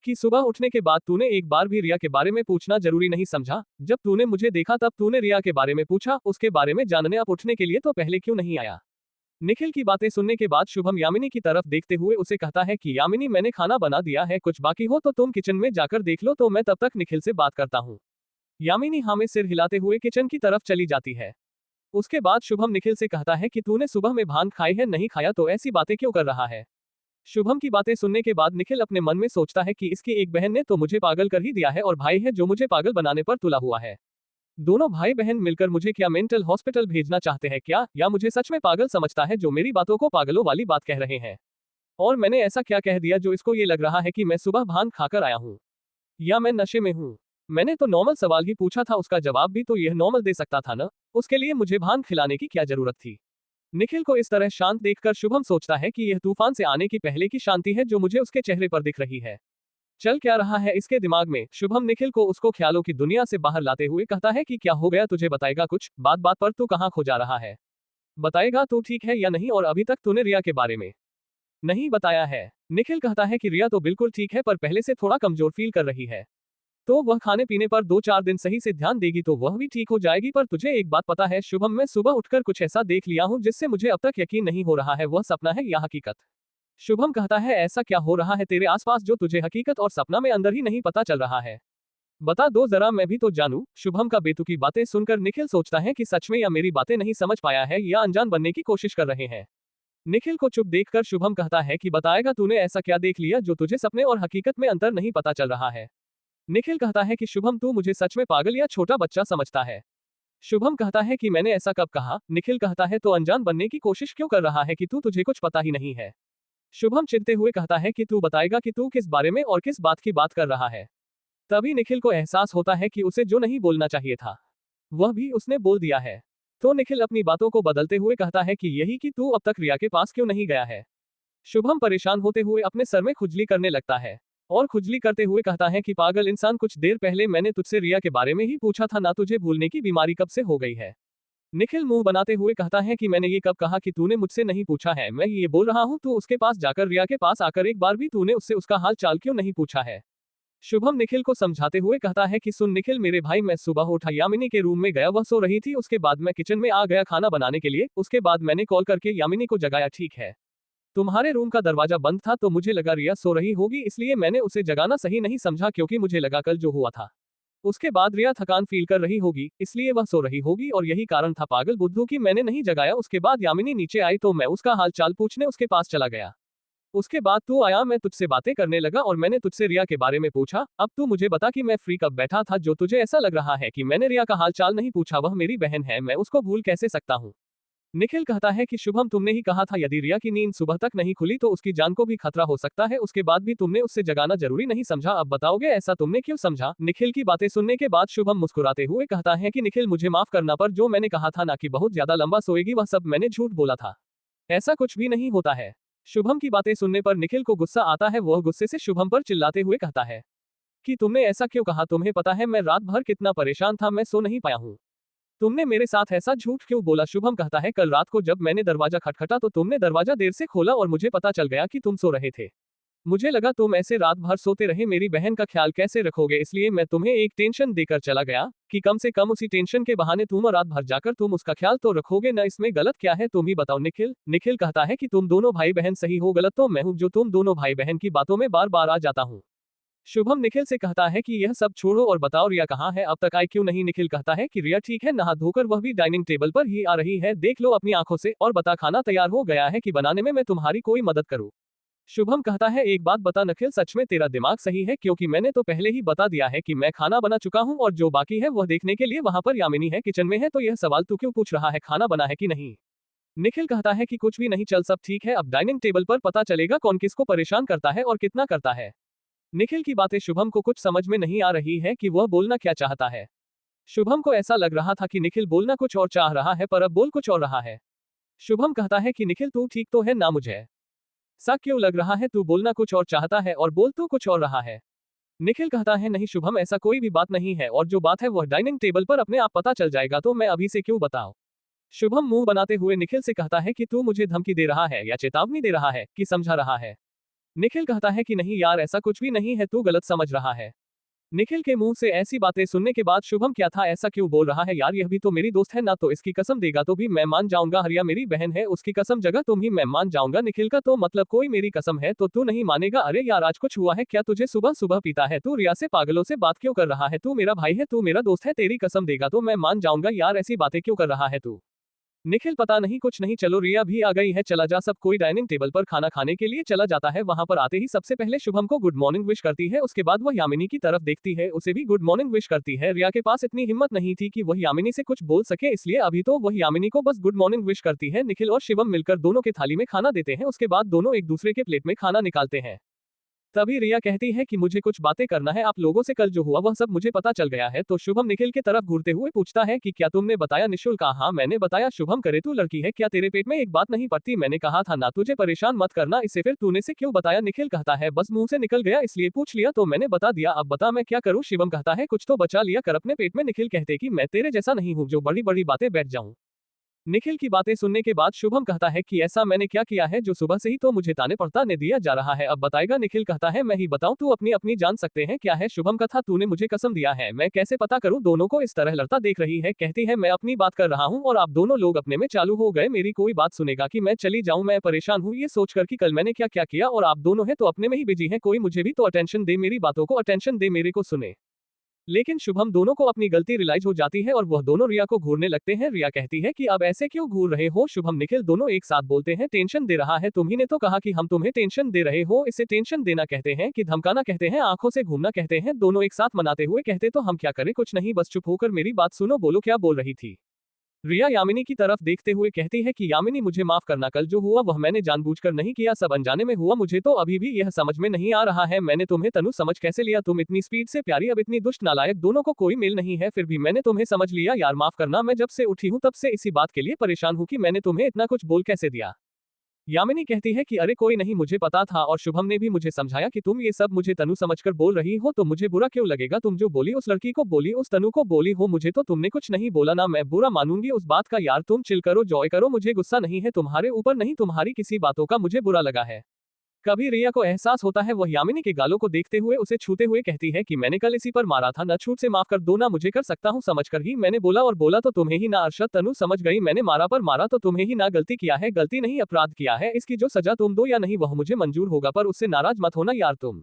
कि सुबह उठने के बाद तूने एक बार भी रिया के बारे में पूछना जरूरी नहीं समझा। जब तूने मुझे देखा तब तूने रिया के बारे में पूछा, उसके बारे में जानने अब उठने के लिए तो पहले क्यों नहीं आया। निखिल की बातें सुनने के बाद शुभम यामिनी की तरफ देखते हुए उसे कहता है कि यामिनी मैंने खाना बना दिया है, कुछ बाकी हो तो तुम किचन में जाकर देख लो, तो मैं तब तक निखिल से बात करता हूँ। यामिनी हाँ में सिर हिलाते हुए किचन की तरफ चली जाती है। उसके बाद शुभम निखिल से कहता है कि तूने सुबह में भांग खाई है, नहीं खाया तो ऐसी बातें क्यों कर रहा है। शुभम की बातें सुनने के बाद निखिल अपने मन में सोचता है कि इसकी एक बहन ने तो मुझे पागल कर ही दिया है और भाई है जो मुझे पागल बनाने पर तुला हुआ है। दोनों भाई बहन मिलकर मुझे क्या मेंटल हॉस्पिटल भेजना चाहते हैं क्या, या मुझे सच में पागल समझता है जो मेरी बातों को पागलों वाली बात कह रहे हैं। और मैंने ऐसा क्या कह दिया जो इसको ये लग रहा है कि मैं सुबह भांग खाकर आया हूँ या मैं नशे में हूँ। मैंने तो नॉर्मल सवाल ही पूछा था, उसका जवाब भी तो यह नॉर्मल दे सकता था ना, उसके लिए मुझे भांग खिलाने की क्या जरूरत थी। निखिल को इस तरह शांत देखकर शुभम सोचता है कि यह तूफान से आने की पहले की शांति है जो मुझे उसके चेहरे पर दिख रही है। चल क्या रहा है इसके दिमाग में। शुभम निखिल को उसको ख्यालों की दुनिया से बाहर लाते हुए कहता है कि क्या हो गया तुझे, बताएगा कुछ, बात बात पर तू कहाँ खो जा रहा है। बताएगा तू ठीक है या नहीं, और अभी तक तूने रिया के बारे में नहीं बताया है। निखिल कहता है कि रिया तो बिल्कुल ठीक है पर पहले से थोड़ा कमजोर फील कर रही है, तो वह खाने पीने पर 2-4 दिन सही से ध्यान देगी तो वह भी ठीक हो जाएगी। पर तुझे एक बात पता है शुभम, मैं सुबह उठकर कुछ ऐसा देख लिया हूँ जिससे मुझे अब तक यकीन नहीं हो रहा है वह सपना है या हकीकत। शुभम कहता है ऐसा क्या हो रहा है तेरे आसपास जो तुझे हकीकत और सपना में अंदर ही नहीं पता चल रहा है, बता दो जरा मैं भी तो जानूं। शुभम का बेतुकी बातें सुनकर निखिल सोचता है कि सच में या मेरी बातें नहीं समझ पाया है या अनजान बनने की कोशिश कर रहे हैं। निखिल को चुप देखकर शुभम कहता है कि बताएगा तूने ऐसा क्या देख लिया जो तुझे सपने और हकीकत में अंतर नहीं पता चल रहा है। निखिल कहता है कि शुभम तू मुझे सच में पागल या छोटा बच्चा समझता है। शुभम कहता है कि मैंने ऐसा कब कहा। निखिल कहता है तो अनजान बनने की कोशिश क्यों कर रहा है कि तू तुझे कुछ पता ही नहीं है। शुभम चिढ़ते हुए कहता है कि तू बताएगा कि तू किस बारे में और किस बात की बात कर रहा है। तभी निखिल को एहसास होता है कि उसे जो नहीं बोलना चाहिए था वह भी उसने बोल दिया है। तो निखिल अपनी बातों को बदलते हुए कहता है कि यही कि तू अब तक रिया के पास क्यों नहीं गया है। शुभम परेशान होते हुए अपने सर में खुजली करने लगता है और खुजली करते हुए कहता है कि पागल इंसान, कुछ देर पहले मैंने तुझसे रिया के बारे में ही पूछा था ना, तुझे भूलने की बीमारी कब से हो गई है। निखिल मुंह बनाते हुए कहता है कि मैंने ये कब कहा कि तूने मुझसे नहीं पूछा है। मैं ये बोल रहा हूँ तू उसके पास जाकर, रिया के पास आकर एक बार भी तूने उससे उसका हाल चाल क्यों नहीं पूछा है। शुभम निखिल को समझाते हुए कहता है कि सुन निखिल मेरे भाई, मैं सुबह उठा, यामिनी के रूम में गया, वह सो रही थी, उसके बाद मैं किचन में आ गया खाना बनाने के लिए, उसके बाद मैंने कॉल करके यामिनी को जगाया, ठीक है। तुम्हारे रूम का दरवाजा बंद था तो मुझे लगा रिया सो रही होगी, इसलिए मैंने उसे जगाना सही नहीं समझा क्योंकि मुझे लगा कल जो हुआ था उसके बाद रिया थकान फील कर रही होगी इसलिए वह सो रही होगी, और यही कारण था पागल बुद्धू की मैंने नहीं जगाया। उसके बाद यामिनी नीचे आई तो मैं उसका हाल चाल पूछने उसके पास चला गया। उसके बाद तू आया, मैं तुझसे बातें करने लगा और मैंने तुझसे रिया के बारे में पूछा। अब तू मुझे बता कि मैं फ्री कब बैठा था जो तुझे ऐसा लग रहा है कि मैंने रिया का हाल चाल नहीं पूछा। वह मेरी बहन है, मैं उसको भूल कैसे सकता हूँ। निखिल कहता है कि शुभम तुमने ही कहा था यदि रिया की नींद सुबह तक नहीं खुली तो उसकी जान को भी खतरा हो सकता है, उसके बाद भी तुमने उससे जगाना जरूरी नहीं समझा। अब बताओगे ऐसा तुमने क्यों समझा। निखिल की बातें सुनने के बाद शुभम मुस्कुराते हुए कहता है कि निखिल मुझे माफ करना, पर जो मैंने कहा था ना कि बहुत ज्यादा लंबा सोएगी वह सब मैंने झूठ बोला था, ऐसा कुछ भी नहीं होता है। शुभम की बातें सुनने पर निखिल को गुस्सा आता है, वह गुस्से से शुभम पर चिल्लाते हुए कहता है कि तुमने ऐसा क्यों कहा, तुम्हें पता है मैं रात भर कितना परेशान था, मैं सो नहीं पाया हूँ, तुमने मेरे साथ ऐसा झूठ क्यों बोला। शुभम कहता है कल रात को जब मैंने दरवाजा खटखटा तो तुमने दरवाजा देर से खोला और मुझे पता चल गया कि तुम सो रहे थे। मुझे लगा तुम ऐसे रात भर सोते रहे मेरी बहन का ख्याल कैसे रखोगे, इसलिए मैं तुम्हें एक टेंशन देकर चला गया कि कम से कम उसी टेंशन के बहाने तुम रात भर जाकर तुम उसका ख्याल तो रखोगे ना। इसमें गलत क्या है तुम ही बताओ। निखिल कहता है कि तुम दोनों भाई बहन सही हो, गलत तो मैं हूँ जो तुम दोनों भाई बहन की बातों में बार बार आ जाता हूँ। शुभम निखिल से कहता है कि यह सब छोड़ो और बताओ रिया कहाँ है, अब तक आई क्यों नहीं। निखिल कहता है कि रिया ठीक है, नहा धोकर वह भी डाइनिंग टेबल पर ही आ रही है, देख लो अपनी आंखों से, और बता खाना तैयार हो गया है कि बनाने में मैं तुम्हारी कोई मदद करूँ। शुभम कहता है एक बात बता निखिल, सच में तेरा दिमाग सही है, क्योंकि मैंने तो पहले ही बता दिया है कि मैं खाना बना चुका हूँ और जो बाकी है वह देखने के लिए वहां पर यामिनी है, किचन में है, तो यह सवाल तू क्यों पूछ रहा है, खाना बना है कि नहीं। निखिल कहता है कि कुछ भी नहीं, चल सब ठीक है, अब डाइनिंग टेबल पर पता चलेगा कौन किसको परेशान करता है और कितना करता है। निखिल की बातें शुभम को कुछ समझ में नहीं आ रही है कि वह बोलना क्या चाहता है। शुभम को ऐसा लग रहा था कि निखिल बोलना कुछ और चाह रहा है पर अब बोल कुछ और रहा है। शुभम कहता है कि निखिल तू ठीक तो है ना, मुझे सा क्यों लग रहा है तू बोलना कुछ और चाहता है और बोल तू कुछ और रहा है। निखिल कहता है नहीं शुभम, ऐसा कोई भी बात नहीं है, और जो बात है वह डाइनिंग टेबल पर अपने आप पता चल जाएगा, तो मैं अभी से क्यों बताऊं। शुभम मुंह बनाते हुए निखिल से कहता है कि तू मुझे धमकी दे रहा है या चेतावनी दे रहा है कि समझा रहा है। निखिल कहता है कि नहीं यार, ऐसा कुछ भी नहीं है, तू गलत समझ रहा है। निखिल के मुंह से ऐसी बातें सुनने के बाद शुभम क्या था, ऐसा क्यों बोल रहा है यार, यह भी तो मेरी दोस्त है ना, तो इसकी कसम देगा तो भी मैं मान जाऊंगा, हरिया मेरी बहन है, उसकी कसम जगह तुम ही मैं मान जाऊंगा। निखिल का तो मतलब कोई मेरी कसम है तो तू नहीं मानेगा। अरे यार आज कुछ हुआ है क्या, तुझे सुबह सुबह पीता है, तू रिया से पागलों से बात क्यों कर रहा है, तू मेरा भाई है, तू मेरा दोस्त है, तेरी कसम देगा तो मैं मान जाऊंगा यार, ऐसी बातें क्यों कर रहा है तू। निखिल पता नहीं कुछ नहीं, चलो रिया भी आ गई है, चला जा। सब कोई डाइनिंग टेबल पर खाना खाने के लिए चला जाता है। वहां पर आते ही सबसे पहले शुभम को गुड मॉर्निंग विश करती है, उसके बाद वह यामिनी की तरफ देखती है, उसे भी गुड मॉर्निंग विश करती है। रिया के पास इतनी हिम्मत नहीं थी कि वह यामिनी से कुछ बोल सके, इसलिए अभी तो वह यामिनी को बस गुड मॉर्निंग विश करती है। निखिल और शिवम मिलकर दोनों के थाली में खाना देते हैं, उसके बाद दोनों एक दूसरे के प्लेट में खाना निकालते हैं। तभी रिया कहती है कि मुझे कुछ बातें करना है आप लोगों से, कल जो हुआ वह सब मुझे पता चल गया है। तो शुभम निखिल की तरफ घूरते हुए पूछता है कि क्या तुमने बताया निशुल्क। हाँ मैंने बताया। शुभम करे तू लड़की है क्या, तेरे पेट में एक बात नहीं पड़ती, मैंने कहा था ना तुझे परेशान मत करना, इसे फिर तूने से क्यों बताया। निखिल कहता है बस मुंह से निकल गया इसलिए पूछ लिया, तो मैंने बता दिया, अब बता मैं क्या करूं। शिवम कहता है कुछ तो बचा लिया कर अपने पेट में। निखिल कहते कि मैं तेरे जैसा नहीं हूं जो बड़ी बड़ी बातें बैठ जाऊं। निखिल की बातें सुनने के बाद शुभम कहता है कि ऐसा मैंने क्या किया है जो सुबह से ही तो मुझे ताने पड़ता ने दिया जा रहा है, अब बताएगा। निखिल कहता है मैं ही बताऊं, तू अपनी अपनी जान सकते हैं क्या है। शुभम कथा तूने मुझे कसम दिया है, मैं कैसे पता करूं। दोनों को इस तरह लड़ता देख रही है, कहती है मैं अपनी बात कर रहा हूं और आप दोनों लोग अपने में चालू हो गए, मेरी कोई बात सुनेगा कि मैं चली जाऊं। मैं परेशान हूं ये सोचकर कि कल मैंने क्या क्या किया, और आप दोनों हैं तो अपने में ही बिजी हैं, कोई मुझे भी तो अटेंशन दे, मेरी बातों को अटेंशन दे, मेरे को सुने। लेकिन शुभम दोनों को अपनी गलती रियलाइज हो जाती है और वह दोनों रिया को घूरने लगते हैं। रिया कहती है कि अब ऐसे क्यों घूर रहे हो। शुभम निखिल दोनों एक साथ बोलते हैं टेंशन दे रहा है, तुम्ही ने तो कहा कि हम तुम्हें टेंशन दे रहे हो, इसे टेंशन देना कहते हैं कि धमकाना कहते हैं, आंखों से घूमना कहते हैं। दोनों एक साथ मनाते हुए कहते तो हम क्या करें, कुछ नहीं, बस चुप होकर मेरी बात सुनो, बोलो क्या बोल रही थी। रिया यामिनी की तरफ देखते हुए कहती है कि यामिनी मुझे माफ करना, कल जो हुआ वह मैंने जानबूझकर नहीं किया, सब अनजाने में हुआ, मुझे तो अभी भी यह समझ में नहीं आ रहा है मैंने तुम्हें तनु समझ कैसे लिया, तुम इतनी स्पीड से प्यारी अब इतनी दुष्ट नालायक, दोनों को कोई मेल नहीं है, फिर भी मैंने तुम्हें समझ लिया यार, माफ करना। मैं जब से उठी हूँ तब से इसी बात के लिए परेशान हूँ कि मैंने तुम्हें इतना कुछ बोल कैसे दिया। यामिनी कहती है कि अरे कोई नहीं, मुझे पता था, और शुभम ने भी मुझे समझाया कि तुम ये सब मुझे तनु समझकर बोल रही हो, तो मुझे बुरा क्यों लगेगा। तुम जो बोली उस लड़की को बोली, उस तनु को बोली हो, मुझे तो तुमने कुछ नहीं बोला ना, मैं बुरा मानूंगी उस बात का। यार तुम चिल करो, जॉय करो, मुझे गुस्सा नहीं है तुम्हारे ऊपर, नहीं तुम्हारी किसी बातों का मुझे बुरा लगा है। कभी रिया को एहसास होता है, वह यामिनी के गालों को देखते हुए उसे छूते हुए कहती है कि मैंने कल इसी पर मारा था, न छूट से माफ कर दो, ना मुझे कर सकता हूँ, समझकर ही मैंने बोला, और बोला तो तुम्हें ही ना। अरशद तनु समझ गई, मैंने मारा पर मारा तो तुम्हें ही ना, गलती किया है, गलती नहीं अपराध किया है, इसकी जो सजा तुम दो या नहीं वह मुझे मंजूर होगा, पर उससे नाराज मत होना यार तुम।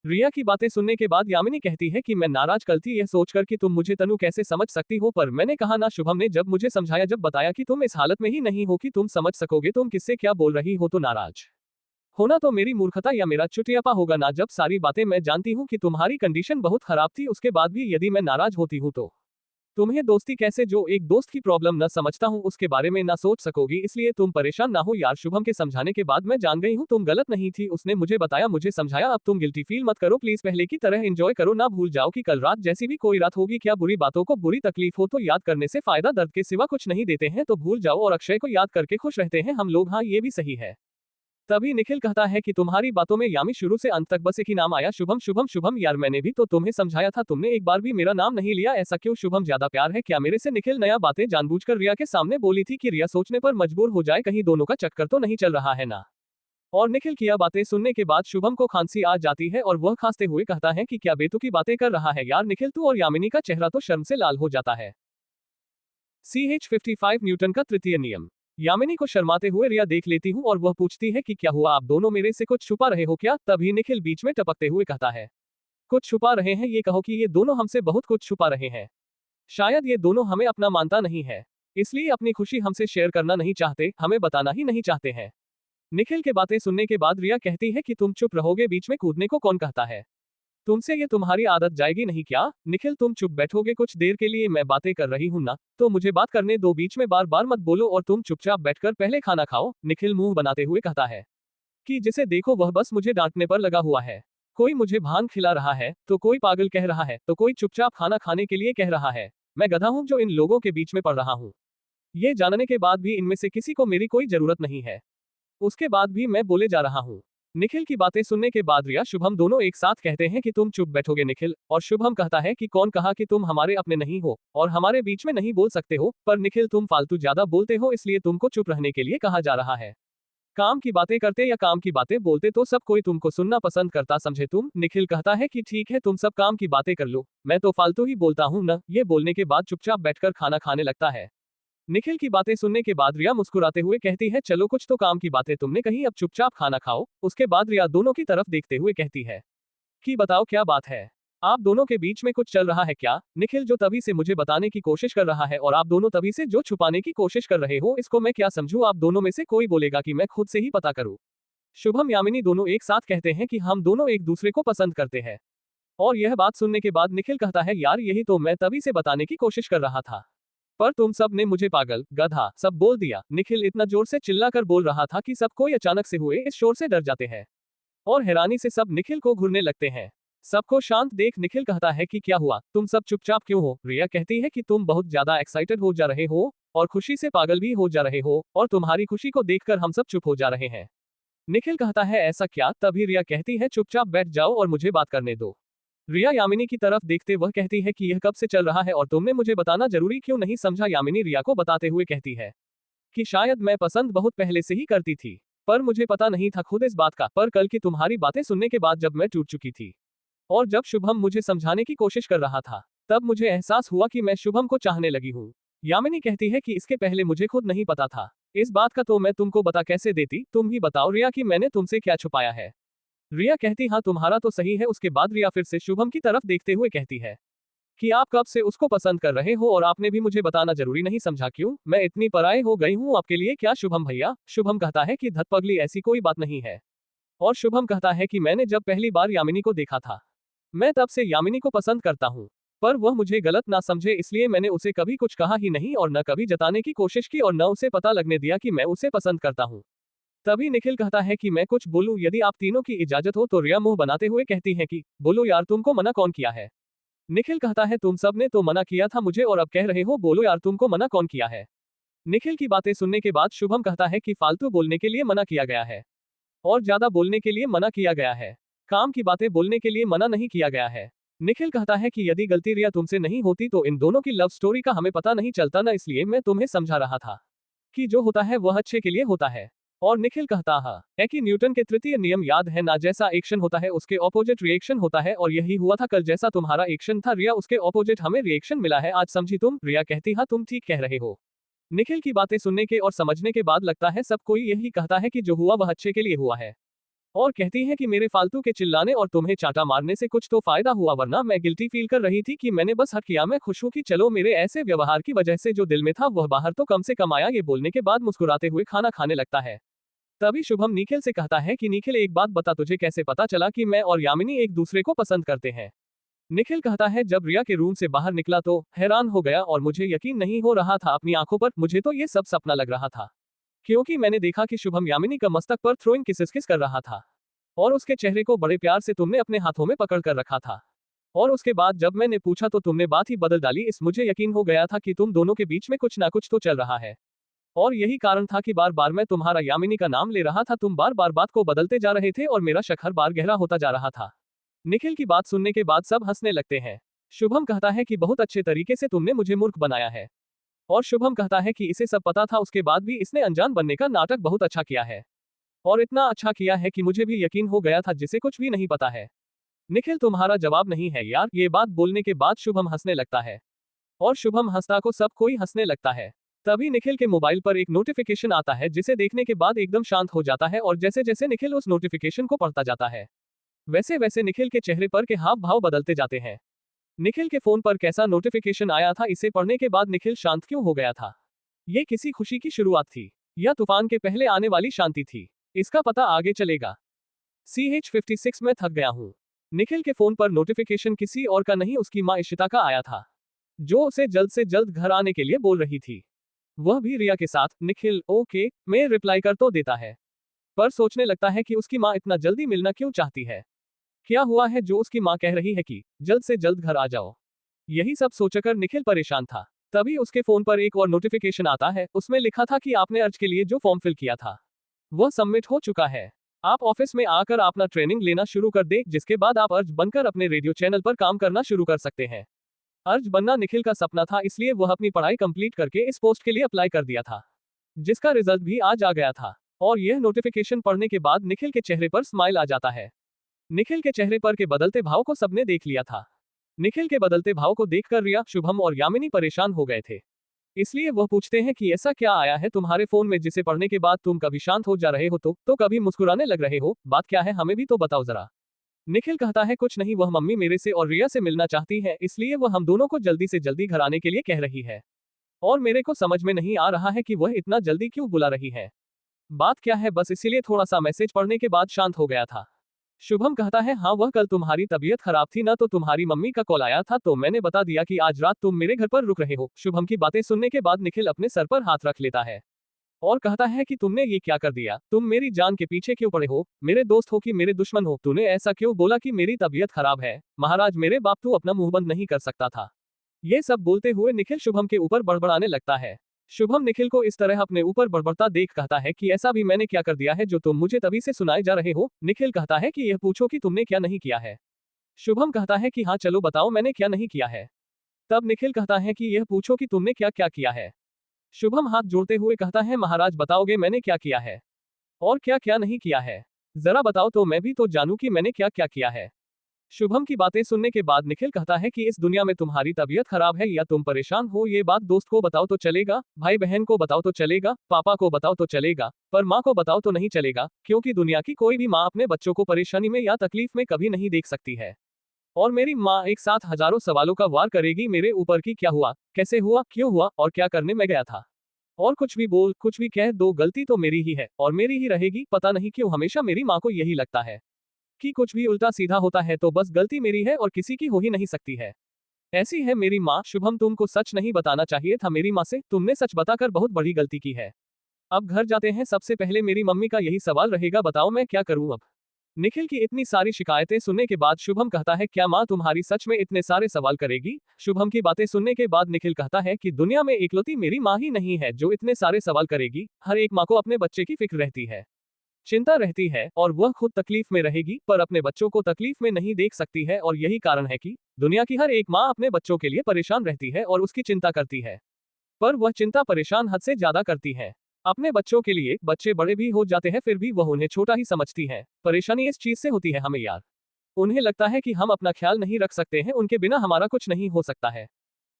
रिया की बातें सुनने के बाद यामिनी कहती है कि मैं नाराज कल थी यह सोचकर कि तुम मुझे तनु कैसे समझ सकती हो, पर मैंने कहा ना, शुभम ने जब मुझे समझाया, जब बताया कि तुम इस हालत में ही नहीं हो कि तुम समझ सकोगे तुम किससे क्या बोल रही हो, तो नाराज होना तो मेरी मूर्खता या मेरा चुटियापा होगा ना। जब सारी बातें मैं जानती हूँ कि तुम्हारी कंडीशन बहुत खराब थी, उसके बाद भी यदि मैं नाराज होती हूँ तो तुम्हें दोस्ती कैसे, जो एक दोस्त की प्रॉब्लम न समझता हूँ उसके बारे में ना सोच सकोगी, इसलिए तुम परेशान ना हो यार। शुभम के समझाने के बाद मैं जान गई हूँ तुम गलत नहीं थी, उसने मुझे बताया, मुझे समझाया, अब तुम गिल्टी फील मत करो प्लीज, पहले की तरह एंजॉय करो, ना भूल जाओ कि कल रात जैसी भी कोई रात होगी, क्या बुरी बातों को बुरी तकलीफ हो तो याद करने से फायदा दर्द के सिवा कुछ नहीं देते हैं, तो भूल जाओ और अक्षय को याद करके खुश रहते हैं हम लोग। हाँ ये भी सही है। तभी निखिल कहता है कि तुम्हारी बातों में यामी शुरू से अंत तक बस एक ही नाम आया, शुभम शुभम शुभम। यार मैंने भी तो तुम्हें समझाया था, तुमने एक बार भी मेरा नाम नहीं लिया, ऐसा क्यों शुभम, ज्यादा प्यार है क्या मेरे से। निखिल नया बातें जानबूझकर रिया के सामने बोली थी कि रिया सोचने पर मजबूर हो जाए, कहीं दोनों का चक्कर तो नहीं चल रहा है ना। और निखिल की यह बातें सुनने के बाद शुभम को खांसी आ जाती है और वह खांसते हुए कहता है कि क्या बेतुकी बातें कर रहा है यार निखिल तू, और यामिनी का चेहरा तो शर्म से लाल हो जाता है। CH55 न्यूटन का तृतीय नियम। यामिनी को शर्माते हुए रिया देख लेती हूँ और वह पूछती है कि क्या हुआ, आप दोनों मेरे से कुछ छुपा रहे हो क्या। तभी निखिल बीच में टपकते हुए कहता है कुछ छुपा रहे हैं, ये कहो कि ये दोनों हमसे बहुत कुछ छुपा रहे हैं। शायद ये दोनों हमें अपना मानता नहीं है, इसलिए अपनी खुशी हमसे शेयर करना नहीं चाहते, हमें बताना ही नहीं चाहते हैं। निखिल के बातें सुनने के बाद रिया कहती है कि तुम चुप रहोगे, बीच में कूदने को कौन कहता है? तुमसे ये तुम्हारी आदत जाएगी नहीं क्या? निखिल तुम चुप बैठोगे कुछ देर के लिए, मैं बातें कर रही हूँ ना, तो मुझे बात करने दो, बीच में बार बार मत बोलो और तुम चुपचाप बैठकर पहले खाना खाओ। निखिल मुंह बनाते हुए कहता है कि जिसे देखो वह बस मुझे डांटने पर लगा हुआ है। कोई मुझे भांग खिला रहा है, तो कोई पागल कह रहा है, तो कोई चुपचाप खाना खाने के लिए कह रहा है। मैं गधा हूँ जो इन लोगों के बीच में पड़ रहा हूँ। ये जानने के बाद भी इनमें से किसी को मेरी कोई जरूरत नहीं है। उसके बाद भी मैं बोले जा रहा हूँ। निखिल की बातें सुनने के बाद रिया शुभम दोनों एक साथ कहते हैं कि तुम चुप बैठोगे निखिल, और शुभम कहता है कि कौन कहा कि तुम हमारे अपने नहीं हो और हमारे बीच में नहीं बोल सकते हो, पर निखिल तुम फालतू ज्यादा बोलते हो इसलिए तुमको चुप रहने के लिए कहा जा रहा है। काम की बातें करते या काम की बातें बोलते तो सब कोई तुमको सुनना पसंद करता, समझे तुम? निखिल कहता है कि ठीक है तुम सब काम की बातें कर लो, मैं तो फालतू ही बोलता हूँ न। ये बोलने के बाद चुपचाप बैठकर खाना खाने लगता है। निखिल की बातें सुनने के बाद रिया मुस्कुराते हुए कहती है चलो कुछ तो काम की बातें तुमने कही, अब चुपचाप खाना खाओ। उसके बाद रिया दोनों की तरफ देखते हुए कहती है कि बताओ क्या बात है, आप दोनों के बीच में कुछ चल रहा है क्या? निखिल जो तभी से मुझे बताने की कोशिश कर रहा है और आप दोनों तभी से जो छुपाने की कोशिश कर रहे हो, इसको मैं क्या समझूं? आप दोनों में से कोई बोलेगा कि मैं खुद से ही पता करूं? शुभम यामिनी दोनों एक साथ कहते हैं कि हम दोनों एक दूसरे को पसंद करते हैं। और यह बात सुनने के बाद निखिल कहता है यार यही तो मैं तभी से बताने की कोशिश कर रहा था, पर तुम सब ने मुझे पागल, गधा सब बोल दिया। निखिल इतना जोर से चिल्लाकर बोल रहा था कि सब कोई अचानक से हुए इस शोर से डर जाते हैं और हैरानी से सब निखिल को घूरने लगते हैं। सबको शांत देख निखिल कहता है कि क्या हुआ, तुम सब चुपचाप क्यों हो? रिया कहती है कि तुम बहुत ज्यादा एक्साइटेड हो जा रहे हो और खुशी से पागल भी हो जा रहे हो और तुम्हारी खुशी को देखकर हम सब चुप हो जा रहे हैं। निखिल कहता है ऐसा क्या? तभी रिया कहती है चुपचाप बैठ जाओ और मुझे बात करने दो। रिया यामिनी की तरफ देखते वह कहती है कि यह कब से चल रहा है और तुमने मुझे बताना जरूरी क्यों नहीं समझा? यामिनी रिया को बताते हुए कहती है कि शायद मैं पसंद बहुत पहले से ही करती थी, पर मुझे पता नहीं था खुद इस बात का, पर कल की तुम्हारी बातें सुनने के बाद जब मैं टूट चुकी थी और जब शुभम मुझे समझाने की कोशिश कर रहा था, तब मुझे एहसास हुआ कि मैं शुभम को चाहने लगी हूँ। यामिनी कहती है कि इसके पहले मुझे खुद नहीं पता था इस बात का, तो मैं तुमको बता कैसे देती? तुम ही बताओ रिया कि मैंने तुमसे क्या छुपाया है। रिया कहती हाँ तुम्हारा तो सही है। उसके बाद रिया फिर से शुभम की तरफ देखते हुए कहती है कि आप कब से उसको पसंद कर रहे हो और आपने भी मुझे बताना जरूरी नहीं समझा क्यों? मैं इतनी पराये हो गई हूँ आपके लिए क्या शुभम भैया? शुभम कहता है कि धत पगली ऐसी कोई बात नहीं है। और शुभम कहता है कि मैंने जब पहली बार यामिनी को देखा था, मैं तब से यामिनी को पसंद करता हूँ, पर वह मुझे गलत ना समझे इसलिए मैंने उसे कभी कुछ कहा ही नहीं और न कभी जताने की कोशिश की और न उसे पता लगने दिया कि मैं उसे पसंद करता हूँ। तभी निखिल कहता है कि मैं कुछ बोलूं यदि आप तीनों की इजाजत हो? तो रिया मुंह बनाते हुए कहती है कि बोलो यार, तुमको मना कौन किया है? निखिल कहता है तुम सब ने तो मना किया था मुझे और अब कह रहे हो बोलो यार, तुमको मना कौन किया है? निखिल की बातें सुनने के बाद शुभम कहता है कि फालतू बोलने के लिए मना किया गया है और ज्यादा बोलने के लिए मना किया गया है, काम की बातें बोलने के लिए मना नहीं किया गया है। निखिल कहता है कि यदि गलती रिया तुमसे नहीं होती तो इन दोनों की लव स्टोरी का हमें पता नहीं चलता ना, इसलिए मैं तुम्हें समझा रहा था कि जो होता है वह अच्छे के लिए होता है। और निखिल कहता है कि न्यूटन के तृतीय नियम याद है ना, जैसा एक्शन होता है उसके ऑपोजिट रिएक्शन होता है और यही हुआ था कल, जैसा तुम्हारा एक्शन था रिया उसके ऑपोजिट हमें रिएक्शन मिला है, आज समझी तुम? रिया कहती हाँ तुम ठीक कह रहे हो। निखिल की बातें सुनने के और समझने के बाद लगता है सब कोई यही कहता है कि जो हुआ वह अच्छे के लिए हुआ है और कहती है कि मेरे फालतू के चिल्लाने और तुम्हें चांटा मारने से कुछ तो फायदा हुआ, वरना मैं गिल्टी फील कर रही थी कि मैंने बस हट किया। मैं खुश हूं कि चलो मेरे ऐसे व्यवहार की वजह से जो दिल में था वह बाहर तो कम से कम आया। ये बोलने के बाद मुस्कुराते हुए खाना खाने लगता है। तभी शुभम निखिल से कहता है कि निखिल एक बात बता, तुझे कैसे पता चला कि मैं और यामिनी एक दूसरे को पसंद करते हैं? निखिल कहता है जब रिया के रूम से बाहर निकला तो हैरान हो गया और मुझे यकीन नहीं हो रहा था अपनी आंखों पर, मुझे तो ये सब सपना लग रहा था क्योंकि मैंने देखा कि शुभम यामिनी का मस्तक पर थ्रोइंग किस कर रहा था और उसके चेहरे को बड़े प्यार से तुमने अपने हाथों में पकड़ कर रखा था और उसके बाद जब मैंने पूछा तो तुमने बात ही बदल डाली। इस मुझे यकीन हो गया था कि तुम दोनों के बीच में कुछ ना कुछ तो चल रहा है और यही कारण था कि बार बार मैं तुम्हारा यामिनी का नाम ले रहा था, तुम बार बार बात को बदलते जा रहे थे और मेरा शक हर बार गहरा होता जा रहा था। निखिल की बात सुनने के बाद सब हंसने लगते हैं। शुभम कहता है कि बहुत अच्छे तरीके से तुमने मुझे मूर्ख बनाया है और शुभम कहता है कि इसे सब पता था, उसके बाद भी इसने अनजान बनने का नाटक बहुत अच्छा किया है और इतना अच्छा किया है कि मुझे भी यकीन हो गया था जिसे कुछ भी नहीं पता है। निखिल तुम्हारा जवाब नहीं है यार। ये बात बोलने के बाद शुभम हंसने लगता है और शुभम हंसता को सब कोई हंसने लगता है। तभी निखिल के मोबाइल पर एक नोटिफिकेशन आता है जिसे देखने के बाद एकदम शांत हो जाता है और जैसे जैसे निखिल उस नोटिफिकेशन को पढ़ता जाता है वैसे वैसे निखिल के चेहरे पर के हाव भाव बदलते जाते हैं। निखिल के फोन पर कैसा नोटिफिकेशन आया था, इसे पढ़ने के बाद निखिल शांत क्यों हो गया था? ये किसी खुशी की शुरुआत थी या तूफान के पहले आने वाली शांति थी? इसका पता आगे चलेगा। CH56 में थक गया हूँ। निखिल के फोन पर नोटिफिकेशन किसी और का नहीं उसकी माँ इशिता का आया था, जो उसे जल्द से जल्द घर आने के लिए बोल रही थी। वह भी रिया के साथ। निखिल ओके मैं रिप्लाई कर तो देता है, पर सोचने लगता है कि उसकी माँ इतना जल्दी मिलना क्यों चाहती है। क्या हुआ है जो उसकी माँ कह रही है कि जल्द से जल्द घर आ जाओ। यही सब सोचकर निखिल परेशान था। तभी उसके फोन पर एक और नोटिफिकेशन आता है। उसमें लिखा था कि आपने अर्ज के लिए जो फॉर्म फिल किया था वह सबमिट हो चुका है। आप ऑफिस में आकर अपना ट्रेनिंग लेना शुरू कर दे, जिसके बाद आप अर्ज बनकर अपने रेडियो चैनल पर काम करना शुरू कर सकते हैं। अर्ज बनना निखिल का सपना था, इसलिए वह अपनी पढ़ाई कंप्लीट करके इस पोस्ट के लिए अप्लाई कर दिया था, जिसका रिजल्ट भी आज आ गया था। और यह नोटिफिकेशन पढ़ने के बाद निखिल के चेहरे पर स्माइल आ जाता है। निखिल के चेहरे पर के बदलते भाव को सबने देख लिया था। निखिल के बदलते भाव को देखकर रिया, शुभम और यामिनी परेशान हो गए थे। इसलिए वह पूछते हैं कि ऐसा क्या आया है तुम्हारे फोन में जिसे पढ़ने के बाद तुम कभी शांत हो जा रहे हो तो कभी मुस्कुराने लग रहे हो, बात क्या है हमें भी तो बताओ जरा। निखिल कहता है कुछ नहीं, वह मम्मी मेरे से और रिया से मिलना चाहती है, इसलिए वह हम दोनों को जल्दी से जल्दी घर आने के लिए कह रही है। और मेरे को समझ में नहीं आ रहा है कि वह इतना जल्दी क्यों बुला रही है। बात क्या है, बस इसीलिए थोड़ा सा मैसेज पढ़ने के बाद शांत हो गया था। शुभम कहता है हाँ वह कल तुम्हारी तबीयत खराब थी ना, तो तुम्हारी मम्मी का कॉल आया था तो मैंने बता दिया कि आज रात तुम मेरे घर पर रुक रहे हो। शुभम की बातें सुनने के बाद निखिल अपने सर पर हाथ रख लेता है और कहता है कि तुमने ये क्या कर दिया, तुम मेरी जान के पीछे क्यों पड़े हो, मेरे दोस्त हो कि मेरे दुश्मन हो, तूने ऐसा क्यों बोला कि मेरी तबीयत खराब है। महाराज मेरे बाप तू अपना मुंह बंद नहीं कर सकता था। ये सब बोलते हुए निखिल शुभम के ऊपर बड़बड़ाने लगता है। शुभम निखिल को इस तरह अपने ऊपर बड़बड़ता देख कहता है कि ऐसा भी मैंने क्या कर दिया है जो तुम मुझे तभी से सुनाए जा रहे हो। निखिल कहता है कि यह पूछो कि तुमने क्या नहीं किया है। शुभम कहता है कि हाँ चलो बताओ मैंने क्या नहीं किया है। तब निखिल कहता है कि यह पूछो कि तुमने क्या क्या किया है। शुभम हाथ जोड़ते हुए कहता है महाराज बताओगे मैंने क्या किया है और क्या क्या नहीं किया है, जरा बताओ तो मैं भी तो जानूं कि मैंने क्या क्या किया है। शुभम की बातें सुनने के बाद निखिल कहता है कि इस दुनिया में तुम्हारी तबीयत खराब है या तुम परेशान हो, ये बात दोस्त को बताओ तो चलेगा, भाई बहन को बताओ तो चलेगा, पापा को बताओ तो चलेगा, पर माँ को बताओ तो नहीं चलेगा, क्योंकि दुनिया की कोई भी माँ अपने बच्चों को परेशानी में या तकलीफ में कभी नहीं देख सकती है। और मेरी माँ एक साथ हजारों सवालों का वार करेगी मेरे ऊपर कि क्या हुआ, कैसे हुआ, क्यों हुआ और क्या करने में गया था। और कुछ भी बोल कुछ भी कह दो, गलती तो मेरी ही है और मेरी ही रहेगी। पता नहीं क्यों हमेशा मेरी माँ को यही लगता है कि कुछ भी उल्टा सीधा होता है तो बस गलती मेरी है और किसी की हो ही नहीं सकती है। ऐसी है मेरी माँ। शुभम तुमको सच नहीं बताना चाहिए था मेरी माँ से, तुमने सच बताकर बहुत बड़ी गलती की है। अब घर जाते हैं, सबसे पहले मेरी मम्मी का यही सवाल रहेगा, बताओ मैं क्या करूं अब। निखिल की इतनी सारी शिकायतें सुनने के बाद शुभम कहता है क्या माँ तुम्हारी सच में इतने सारे सवाल करेगी। शुभम की बातें सुनने के बाद निखिल कहता है कि दुनिया में इकलौती मेरी माँ ही नहीं है जो इतने सारे सवाल करेगी। हर एक माँ को अपने बच्चे की फिक्र रहती है, चिंता रहती है और वह खुद तकलीफ में रहेगी पर अपने बच्चों को तकलीफ में नहीं देख सकती है। और यही कारण है कि दुनिया की हर एक माँ अपने बच्चों के लिए परेशान रहती है और उसकी चिंता करती है, पर वह चिंता परेशान हद से ज्यादा करती है अपने बच्चों के लिए। बच्चे बड़े भी हो जाते हैं फिर भी वह उन्हें छोटा ही समझती है। परेशानी इस चीज से होती है हमें यार, उन्हें लगता है कि हम अपना ख्याल नहीं रख सकते हैं, उनके बिना हमारा कुछ नहीं हो सकता है।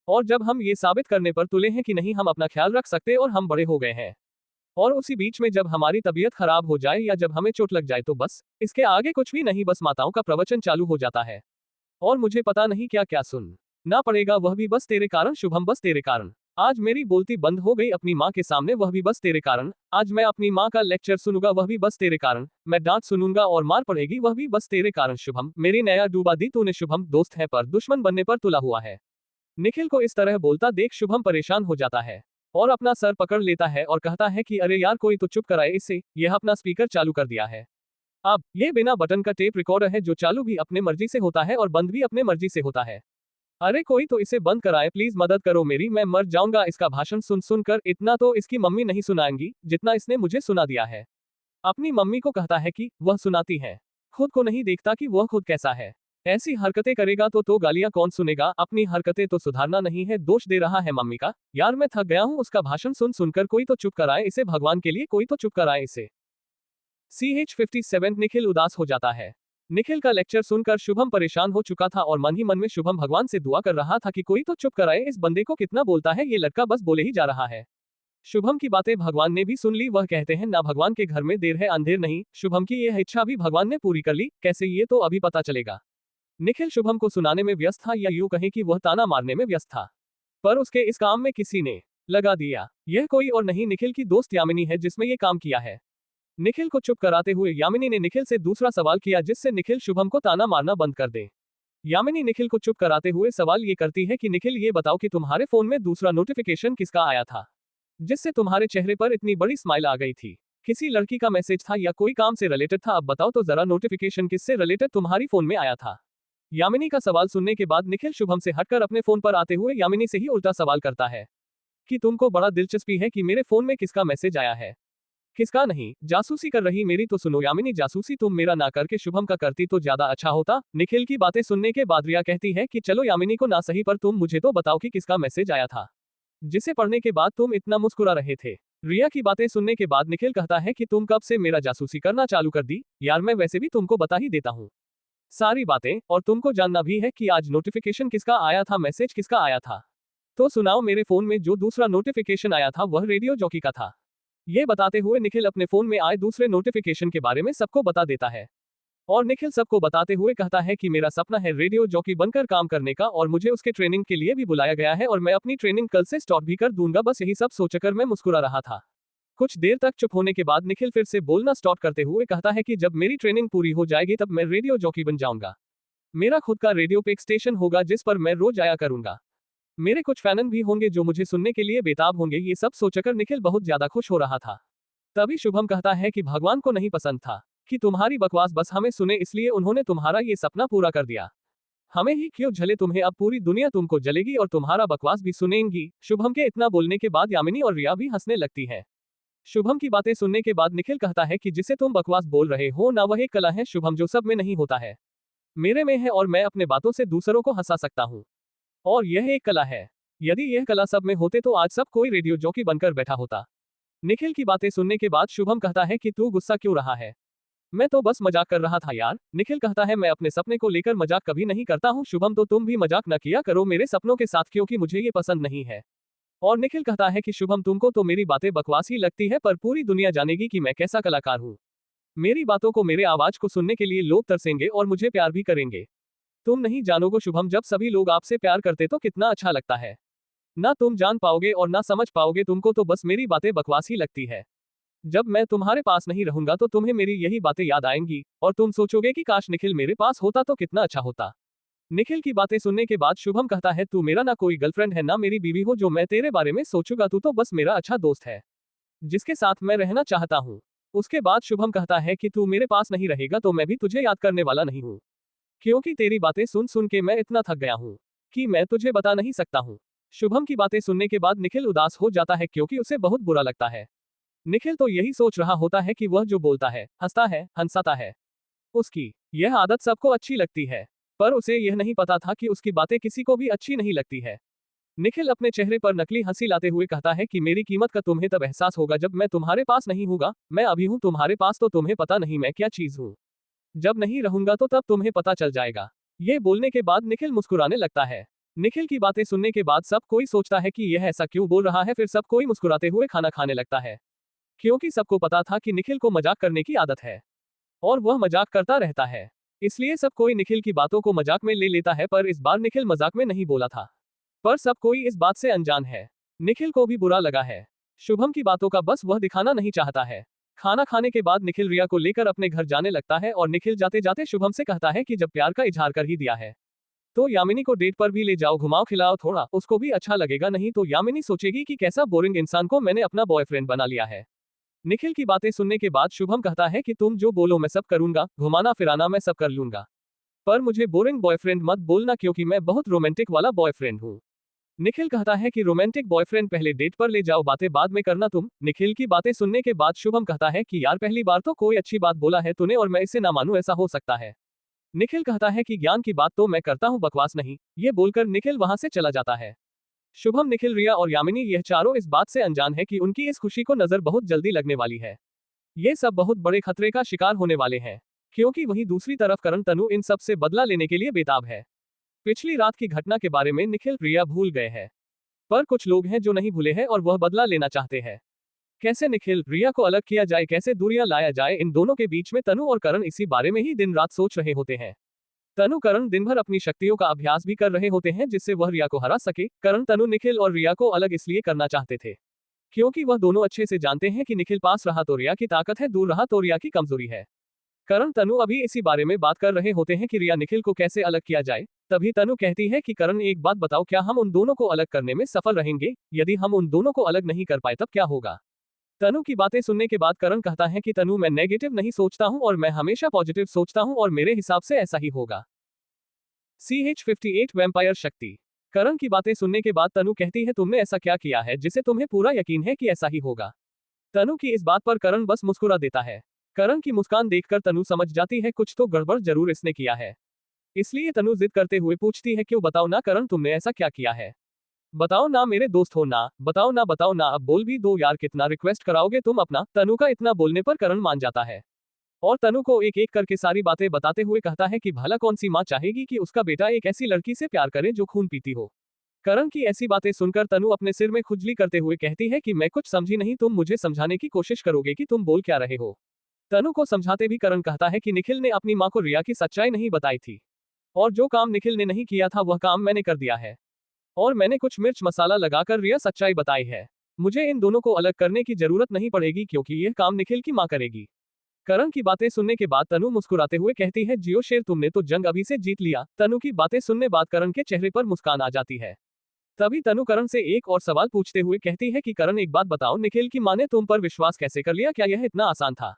और जब हम ये साबित करने पर तुले हैं कि नहीं हम अपना ख्याल रख सकते और हम बड़े हो गए हैं, और उसी बीच में जब हमारी तबीयत खराब हो जाए या जब हमें चोट लग जाए तो बस इसके आगे कुछ भी नहीं, बस माताओं का प्रवचन चालू हो जाता है और मुझे पता नहीं क्या क्या सुन ना पड़ेगा, वह भी बस तेरे कारण। शुभम बस तेरे कारण आज मेरी बोलती बंद हो गई अपनी माँ के सामने, वह भी बस तेरे कारण। आज मैं अपनी माँ का लेक्चर सुनूंगा, वह भी बस तेरे कारण। मैं डांट सुनूंगा और मार पड़ेगी, वह भी बस तेरे कारण। शुभम मेरी नया डूबा दी तूने। शुभम दोस्त है पर दुश्मन बनने पर तुला हुआ है। निखिल को इस तरह बोलता देख शुभम परेशान हो जाता है और अपना सर पकड़ लेता है और कहता है कि अरे यार कोई तो चुप कराए इसे, यह अपना स्पीकर चालू कर दिया है। अब ये बिना बटन का टेप रिकॉर्डर है जो चालू भी अपने मर्जी से होता है और बंद भी अपने मर्जी से होता है। अरे कोई तो इसे बंद कराए प्लीज, मदद करो मेरी, मैं मर जाऊंगा इसका भाषण सुन सुनकर। इतना तो इसकी मम्मी नहीं सुनाएंगी जितना इसने मुझे सुना दिया है। अपनी मम्मी को कहता है कि वह सुनाती है, खुद को नहीं देखता कि वह खुद कैसा है। ऐसी हरकतें करेगा तो गालियां कौन सुनेगा। अपनी हरकतें तो सुधारना नहीं है, दोष दे रहा है मम्मी का। यार मैं थक गया हूं उसका भाषण सुन सुनकर, कोई तो चुप कराए इसे, भगवान के लिए कोई तो चुप कराए इसे। CH57 निखिल उदास हो जाता है। निखिल का लेक्चर सुनकर शुभम परेशान हो चुका था और मन ही मन में शुभम भगवान से दुआ कर रहा था कि कोई तो चुप कराए, इस बंदे को कितना बोलता है ये लड़का, बस बोले ही जा रहा है। शुभम की बातें भगवान ने भी सुन ली। वह कहते हैं ना भगवान के घर में देर है अंधेर नहीं। शुभम की यह इच्छा भी भगवान ने पूरी कर ली, कैसे ये तो अभी पता चलेगा। निखिल शुभम को सुनाने में व्यस्त था या यूं कहें कि वह ताना मारने में व्यस्त था, पर उसके इस काम में किसी ने लगा दिया। यह कोई और नहीं निखिल की दोस्त यामिनी है जिसमें ये काम किया है। निखिल को चुप कराते हुए यामिनी ने निखिल से दूसरा सवाल किया, जिससे निखिल शुभम को ताना मारना बंद कर दे। यामिनी निखिल को चुप कराते हुए सवाल ये करती है कि निखिल, ये बताओ कि तुम्हारे फोन में दूसरा नोटिफिकेशन किसका आया था, जिससे तुम्हारे चेहरे पर इतनी बड़ी स्माइल आ गई थी। किसी लड़की का मैसेज था या कोई काम से रिलेटेड था? अब बताओ तो जरा, नोटिफिकेशन किससे रिलेटेड तुम्हारी फोन में आया था? यामिनी का सवाल सुनने के बाद निखिल शुभम से हटकर अपने फोन पर आते हुए यामिनी से ही उल्टा सवाल करता है कि तुमको बड़ा दिलचस्पी है कि मेरे फोन में किसका मैसेज आया है, किसका नहीं। जासूसी कर रही मेरी? तो सुनो यामिनी, जासूसी तुम मेरा ना करके शुभम का करती तो ज्यादा अच्छा होता। निखिल की बातें सुनने के बाद रिया कहती है कि चलो यामिनी को ना सही, पर तुम मुझे तो बताओ कि किसका मैसेज आया था, जिसे पढ़ने के बाद तुम इतना मुस्कुरा रहे थे। रिया की बातें सुनने के बाद निखिल कहता है कि तुम कब से मेरा जासूसी करना चालू कर दी? यार मैं वैसे भी तुमको बता ही देता हूँ सारी बातें, और तुमको जानना भी है कि आज नोटिफिकेशन किसका आया था, मैसेज किसका आया था। तो सुनाओ, मेरे फोन में जो दूसरा नोटिफिकेशन आया था वह रेडियो जॉकी का था। ये बताते हुए निखिल अपने फोन में आए दूसरे नोटिफिकेशन के बारे में सबको बता देता है। और निखिल सबको बताते हुए कहता है कि मेरा सपना है रेडियो जॉकी बनकर काम करने का, और मुझे उसके ट्रेनिंग के लिए भी बुलाया गया है, और मैं अपनी ट्रेनिंग कल से स्टार्ट भी कर दूंगा। बस यही सब सोचकर मैं मुस्कुरा रहा था। कुछ देर तक चुप होने के बाद निखिल फिर से बोलना स्टार्ट करते हुए कहता है कि जब मेरी ट्रेनिंग पूरी हो जाएगी तब मैं रेडियो जॉकी बन जाऊंगा। मेरा खुद का रेडियो पे एक स्टेशन होगा जिस पर मैं रोज आया करूंगा। मेरे कुछ फैन भी होंगे जो मुझे सुनने के लिए बेताब होंगे। ये सब सोचकर निखिल बहुत ज्यादा खुश हो रहा था। तभी शुभम कहता है कि भगवान को नहीं पसंद था कि तुम्हारी बकवास बस हमें सुने, इसलिए उन्होंने तुम्हारा ये सपना पूरा कर दिया। हमें ही क्यों झले तुम्हें, अब पूरी दुनिया तुमको जलेगी और तुम्हारा बकवास भी सुनेंगी। शुभम के इतना बोलने के बाद यामिनी और रिया भी हंसने लगती है। शुभम की बातें सुनने के बाद निखिल कहता है कि जिसे तुम बकवास बोल रहे हो ना, वह एक कला है शुभम, जो सब में नहीं होता है, मेरे में है, और मैं अपने बातों से दूसरों को हंसा सकता हूँ, और यह एक कला है। यदि यह कला सब में होते तो आज सब कोई रेडियो जॉकी बनकर बैठा होता। निखिल की बातें सुनने के बाद शुभम कहता है कि तू गुस्सा क्यों रहा है, मैं तो बस मजाक कर रहा था यार। निखिल कहता है मैं अपने सपने को लेकर मजाक कभी नहीं करता हूँ शुभम, तो तुम भी मजाक न किया करो मेरे सपनों के साथ, क्योंकि मुझे ये पसंद नहीं है। और निखिल कहता है कि शुभम, तुमको तो मेरी बातें बकवास ही लगती है, पर पूरी दुनिया जानेगी कि मैं कैसा कलाकार हूँ। मेरी बातों को, मेरे आवाज को सुनने के लिए लोग तरसेंगे और मुझे प्यार भी करेंगे। तुम नहीं जानोगे शुभम, जब सभी लोग आपसे प्यार करते तो कितना अच्छा लगता है। ना तुम जान पाओगे और ना समझ पाओगे, तुमको तो बस मेरी बातें बकवास ही लगती है। जब मैं तुम्हारे पास नहीं रहूंगा तो तुम्हें मेरी यही बातें याद आएंगी, और तुम सोचोगे कि काश निखिल मेरे पास होता तो कितना अच्छा होता। निखिल की बातें सुनने के बाद शुभम कहता है तू मेरा ना कोई गर्लफ्रेंड है ना मेरी बीवी हो जो मैं तेरे बारे में सोचूंगा, तू तो बस मेरा अच्छा दोस्त है जिसके साथ मैं रहना चाहता हूँ। उसके बाद शुभम कहता है कि तू मेरे पास नहीं रहेगा तो मैं भी तुझे याद करने वाला नहीं हूँ, क्योंकि तेरी बातें सुन सुन के मैं इतना थक गया हूँ कि मैं तुझे बता नहीं सकता हूँ। शुभम की बातें सुनने के बाद निखिल उदास हो जाता है, क्योंकि उसे बहुत बुरा लगता है। निखिल तो यही सोच रहा होता है कि वह जो बोलता है, हंसता है, हंसाता है, उसकी यह आदत सबको अच्छी लगती है, पर उसे यह नहीं पता था कि उसकी बातें किसी को भी अच्छी नहीं लगती है। निखिल अपने चेहरे पर नकली हंसी लाते हुए कहता है कि मेरी कीमत का तुम्हें तब एहसास होगा जब मैं तुम्हारे पास नहीं होगा। मैं अभी हूँ तुम्हारे पास तो तुम्हें पता नहीं मैं क्या चीज हूँ, जब नहीं रहूंगा तो तब तुम्हें पता चल जाएगा। ये बोलने के बाद निखिल मुस्कुराने लगता है। निखिल की बातें सुनने के बाद सब कोई सोचता है कि यह ऐसा क्यों बोल रहा है, फिर सब कोई मुस्कुराते हुए खाना खाने लगता है, क्योंकि सबको पता था कि निखिल को मजाक करने की आदत है और वह मजाक करता रहता है, इसलिए सब कोई निखिल की बातों को मजाक में ले लेता है। पर इस बार निखिल मजाक में नहीं बोला था, पर सब कोई इस बात से अनजान है। निखिल को भी बुरा लगा है। शुभम की बातों का बस वह दिखाना नहीं चाहता है। खाना खाने के बाद निखिल रिया को लेकर अपने घर जाने लगता है, और निखिल जाते जाते शुभम से कहता है कि जब प्यार का इजहार कर ही दिया है तो यामिनी को डेट पर भी ले जाओ, घुमाओ खिलाओ थोड़ा, उसको भी अच्छा लगेगा, नहीं तो यामिनी सोचेगी कि कैसा बोरिंग इंसान को मैंने अपना बॉयफ्रेंड बना लिया है। निखिल की बातें सुनने के बाद शुभम कहता है कि तुम जो बोलो मैं सब करूंगा, घुमाना फिराना मैं सब कर लूंगा, पर मुझे बोरिंग बॉयफ्रेंड मत बोलना, क्योंकि मैं बहुत रोमांटिक वाला बॉयफ्रेंड हूँ। निखिल कहता है कि रोमांटिक बॉयफ्रेंड पहले डेट पर ले जाओ, बातें बाद में करना तुम। निखिल की बातें सुनने के बाद शुभम कहता है कि यार पहली बार तो कोई अच्छी बात बोला है तूने, और मैं इसे ना मानूं, ऐसा हो सकता है। निखिल कहता है कि ज्ञान की बात तो मैं करता हूँ, बकवास नहीं। ये बोलकर निखिल वहां से चला जाता है। शुभम, निखिल, रिया और यामिनी यह चारों इस बात से अनजान है कि उनकी इस खुशी को नजर बहुत जल्दी लगने वाली है। ये सब बहुत बड़े खतरे का शिकार होने वाले हैं, क्योंकि वहीं दूसरी तरफ करण तनु इन सब से बदला लेने के लिए बेताब है। पिछली रात की घटना के बारे में निखिल रिया भूल गए हैं, पर कुछ लोग हैं जो नहीं भूले हैं और वह बदला लेना चाहते हैं। कैसे निखिल रिया को अलग किया जाए, कैसे दूरियां लाया जाए इन दोनों के बीच में, तनु और करण इसी बारे में ही दिन रात सोच रहे होते हैं। तनु करण दिन भर अपनी शक्तियों का अभ्यास भी कर रहे होते हैं जिससे वह रिया को हरा सके। करण तनु निखिल और रिया को अलग इसलिए करना चाहते थे क्योंकि वह दोनों अच्छे से जानते हैं कि निखिल पास रहा तो रिया की ताकत है, दूर रहा तो रिया की कमजोरी है। करण तनु अभी इसी बारे में बात कर रहे होते हैं कि रिया निखिल को कैसे अलग किया जाए। तभी तनु कहती है कि करण एक बात बताओ, क्या हम उन दोनों को अलग करने में सफल रहेंगे? यदि हम उन दोनों को अलग नहीं कर पाए तब क्या होगा? तनु की बातें सुनने के बाद करण कहता है कि तनु, मैं नेगेटिव नहीं सोचता हूं और मैं हमेशा पॉजिटिव सोचता हूं और मेरे हिसाब से ऐसा ही होगा। CH-58 वैम्पायर शक्ति। करण की बातें सुनने के बाद तनु कहती है, तुमने ऐसा क्या किया है जिसे तुम्हें पूरा यकीन है कि ऐसा ही होगा? तनु की इस बात पर करण बस मुस्कुरा देता है। करण की मुस्कान देखकर तनु समझ जाती है कुछ तो गड़बड़ जरूर इसने किया है। इसलिए तनु जिद करते हुए पूछती है, क्यों? बताओ ना करण, तुमने ऐसा क्या किया है? बताओ ना, मेरे दोस्त हो ना, बताओ ना, बताओ ना, अब बोल भी दो यार, कितना रिक्वेस्ट कराओगे तुम अपना? तनु का इतना बोलने पर करण मान जाता है और तनु को एक एक करके सारी बातें बताते हुए कहता है कि भला कौन सी माँ चाहेगी कि उसका बेटा एक ऐसी लड़की से प्यार करे जो खून पीती हो। करण की ऐसी बातें सुनकर तनु अपने सिर में खुजली करते हुए कहती है कि मैं कुछ समझी नहीं, तुम मुझे समझाने की कोशिश करोगे कि तुम बोल क्या रहे हो? तनु को समझाते भी करण कहता है कि निखिल ने अपनी माँ को रिया की सच्चाई नहीं बताई थी और जो काम निखिल ने नहीं किया था वह काम मैंने कर दिया है और मैंने कुछ मिर्च मसाला लगाकर रिया सच्चाई बताई है। मुझे इन दोनों को अलग करने की जरूरत नहीं पड़ेगी क्योंकि यह काम निखिल की माँ करेगी। करण की बातें सुनने के बाद तनु मुस्कुराते हुए कहती है, जियो शेर, तुमने तो जंग अभी से जीत लिया। तनु की बातें सुनने बाद करण के चेहरे पर मुस्कान आ जाती है। तभी तनु करण से एक और सवाल पूछते हुए कहती है कि करण, एक बात बताओ, निखिल की माँ ने तुम पर विश्वास कैसे कर लिया? क्या यह इतना आसान था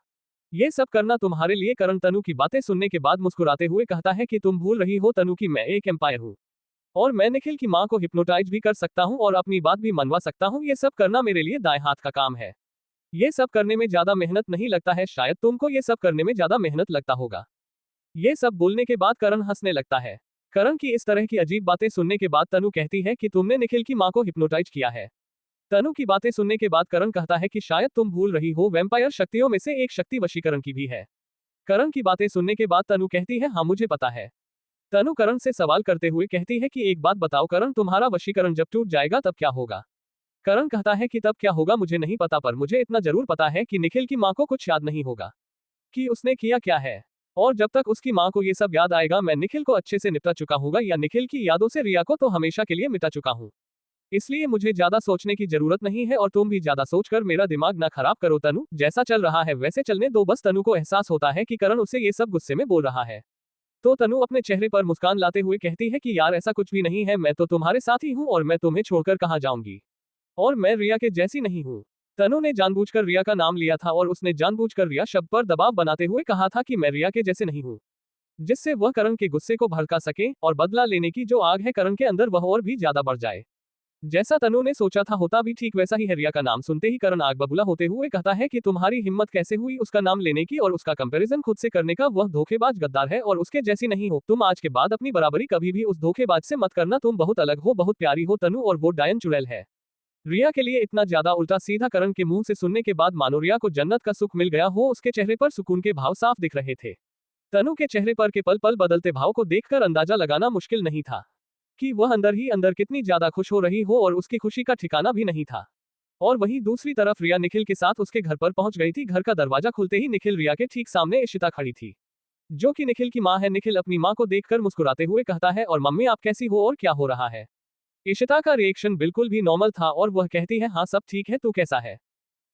ये सब करना तुम्हारे लिए? करण तनु की बातें सुनने के बाद मुस्कुराते हुए कहता है कि तुम भूल रही हो तनु कि मैं एक एम्पायर हूँ और मैं निखिल की माँ को हिप्नोटाइज भी कर सकता हूँ और अपनी बात भी मनवा सकता हूँ। ये सब करना मेरे लिए दाएं हाथ का काम है। ये सब करने में ज्यादा मेहनत नहीं लगता है, शायद तुमको ये सब करने में ज्यादा मेहनत लगता होगा। ये सब बोलने के बाद करण हंसने लगता है। करण की इस तरह की अजीब बातें सुनने के बाद तनु कहती है कि तुमने निखिल की माँ को हिप्नोटाइज किया है। तनु की बातें सुनने के बाद करण कहता है कि शायद तुम भूल रही हो, वैम्पायर शक्तियों में से एक शक्ति वशीकरण की भी है। करण की बातें सुनने के बाद तनु कहती है, हाँ मुझे पता है। तनु करण से सवाल करते हुए कहती है कि एक बात बताओ करण, तुम्हारा वशीकरण जब टूट जाएगा तब क्या होगा? करण कहता है कि तब क्या होगा मुझे नहीं पता, पर मुझे इतना जरूर पता है कि निखिल की माँ को कुछ याद नहीं होगा कि उसने किया क्या है। और जब तक उसकी माँ को ये सब याद आएगा मैं निखिल को अच्छे से निपटा चुका हूँ या निखिल की यादों से रिया को तो हमेशा के लिए मिटा चुका हूँ। इसलिए मुझे ज्यादा सोचने की जरूरत नहीं है और तुम भी ज्यादा सोचकर मेरा दिमाग ना खराब करो तनु, जैसा चल रहा है वैसे चलने दो बस। तनु को एहसास होता है कि करण उसे ये सब गुस्से में बोल रहा है तो तनु अपने चेहरे पर मुस्कान लाते हुए कहती है कि यार ऐसा कुछ भी नहीं है, मैं तो तुम्हारे साथ ही हूँ और मैं तुम्हें छोड़कर कहाँ जाऊंगी और मैं रिया के जैसी नहीं हूँ। तनु ने जानबूझकर रिया का नाम लिया था और उसने जानबूझकर रिया शब्द पर दबाव बनाते हुए कहा था कि मैं रिया के जैसे नहीं हूँ, जिससे वह करण के गुस्से को भड़का सके और बदला लेने की जो आग है करण के अंदर वह और भी ज्यादा बढ़ जाए। जैसा तनु ने सोचा था होता भी ठीक वैसा ही है। रिया का नाम सुनते ही करण आग बबूला होते हुए कहता है कि तुम्हारी हिम्मत कैसे हुई उसका नाम लेने की और उसका कंपैरिजन खुद से करने का? वह धोखेबाज गद्दार है और उसके जैसी नहीं हो तुम। आज के बाद अपनी बराबरी कभी भी उस धोखेबाज से मत करना। तुम बहुत अलग हो, बहुत प्यारी हो तनु, और वो डायन चुड़ैल है। रिया के लिए इतना ज्यादा उल्टा सीधा करण के मुंह से सुनने के बाद मानो रिया को जन्नत का सुख मिल गया हो। उसके चेहरे पर सुकून के भाव साफ दिख रहे थे। तनु के चेहरे पर के पल पल बदलते भाव को देखकर अंदाजा लगाना मुश्किल नहीं था कि वह अंदर ही अंदर कितनी ज्यादा खुश हो रही हो और उसकी खुशी का ठिकाना भी नहीं था। और वहीं दूसरी तरफ रिया निखिल के साथ उसके घर पर पहुंच गई थी। घर का दरवाजा खुलते ही निखिल रिया के ठीक सामने इशिता खड़ी थी, जो कि निखिल की माँ है। निखिल अपनी माँ को देखकर मुस्कुराते हुए कहता है, और मम्मी आप कैसी हो और क्या हो रहा है? इशिता का रिएक्शन बिल्कुल भी नॉर्मल था और वह कहती है, हाँ सब ठीक है, तू कैसा है?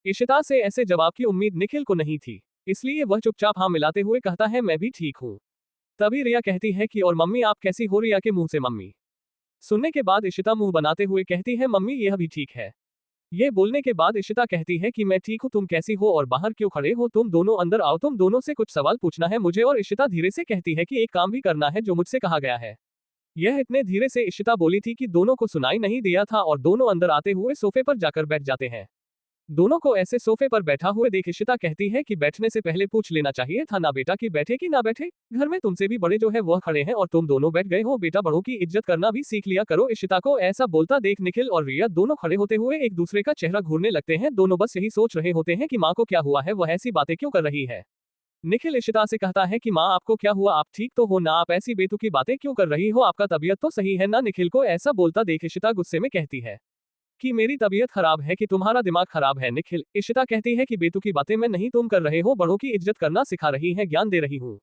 इशिता से ऐसे जवाब की उम्मीद निखिल को नहीं थी, इसलिए वह चुपचाप हाँ मिलाते हुए कहता है, मैं भी ठीक हूँ। तभी रिया कहती है कि और मम्मी आप कैसी हो? रिया के मुंह से मम्मी सुनने के बाद इशिता मुंह बनाते हुए कहती है, मम्मी यह भी ठीक है। ये बोलने के बाद इशिता कहती है कि मैं ठीक हूँ, तुम कैसी हो और बाहर क्यों खड़े हो? तुम दोनों अंदर आओ, तुम दोनों से कुछ सवाल पूछना है मुझे। और इशिता धीरे से कहती है कि एक काम भी करना है जो मुझसे कहा गया है। यह इतने धीरे से इशिता बोली थी कि दोनों को सुनाई नहीं दिया था और दोनों अंदर आते हुए सोफे पर जाकर बैठ जाते हैं। दोनों को ऐसे सोफे पर बैठा हुए देख इशिता कहती है कि बैठने से पहले पूछ लेना चाहिए था ना बेटा कि बैठे कि ना बैठे। घर में तुमसे भी बड़े जो है वह खड़े हैं और तुम दोनों बैठ गए हो। बेटा बड़ों की इज्जत करना भी सीख लिया करो। इशिता को ऐसा बोलता देख निखिल और रिया दोनों खड़े होते हुए एक दूसरे का चेहरा घूरने लगते हैं। दोनों बस यही सोच रहे होते हैं कि माँ को क्या हुआ है, वह ऐसी बातें क्यों कर रही है। निखिल इशिता से कहता है कि माँ आपको क्या हुआ, आप ठीक तो हो ना? आप ऐसी बेतुकी बातें क्यों कर रही हो? आपका तबीयत तो सही है ना? निखिल को ऐसा बोलता देख इशिता गुस्से में कहती है कि मेरी तबीयत खराब है कि तुम्हारा दिमाग खराब है? निखिल इशिता कहती है कि बेतुकी बातें मैं नहीं तुम कर रहे हो, बड़ों की इज्जत करना सिखा रही है, ज्ञान दे रही हूँ,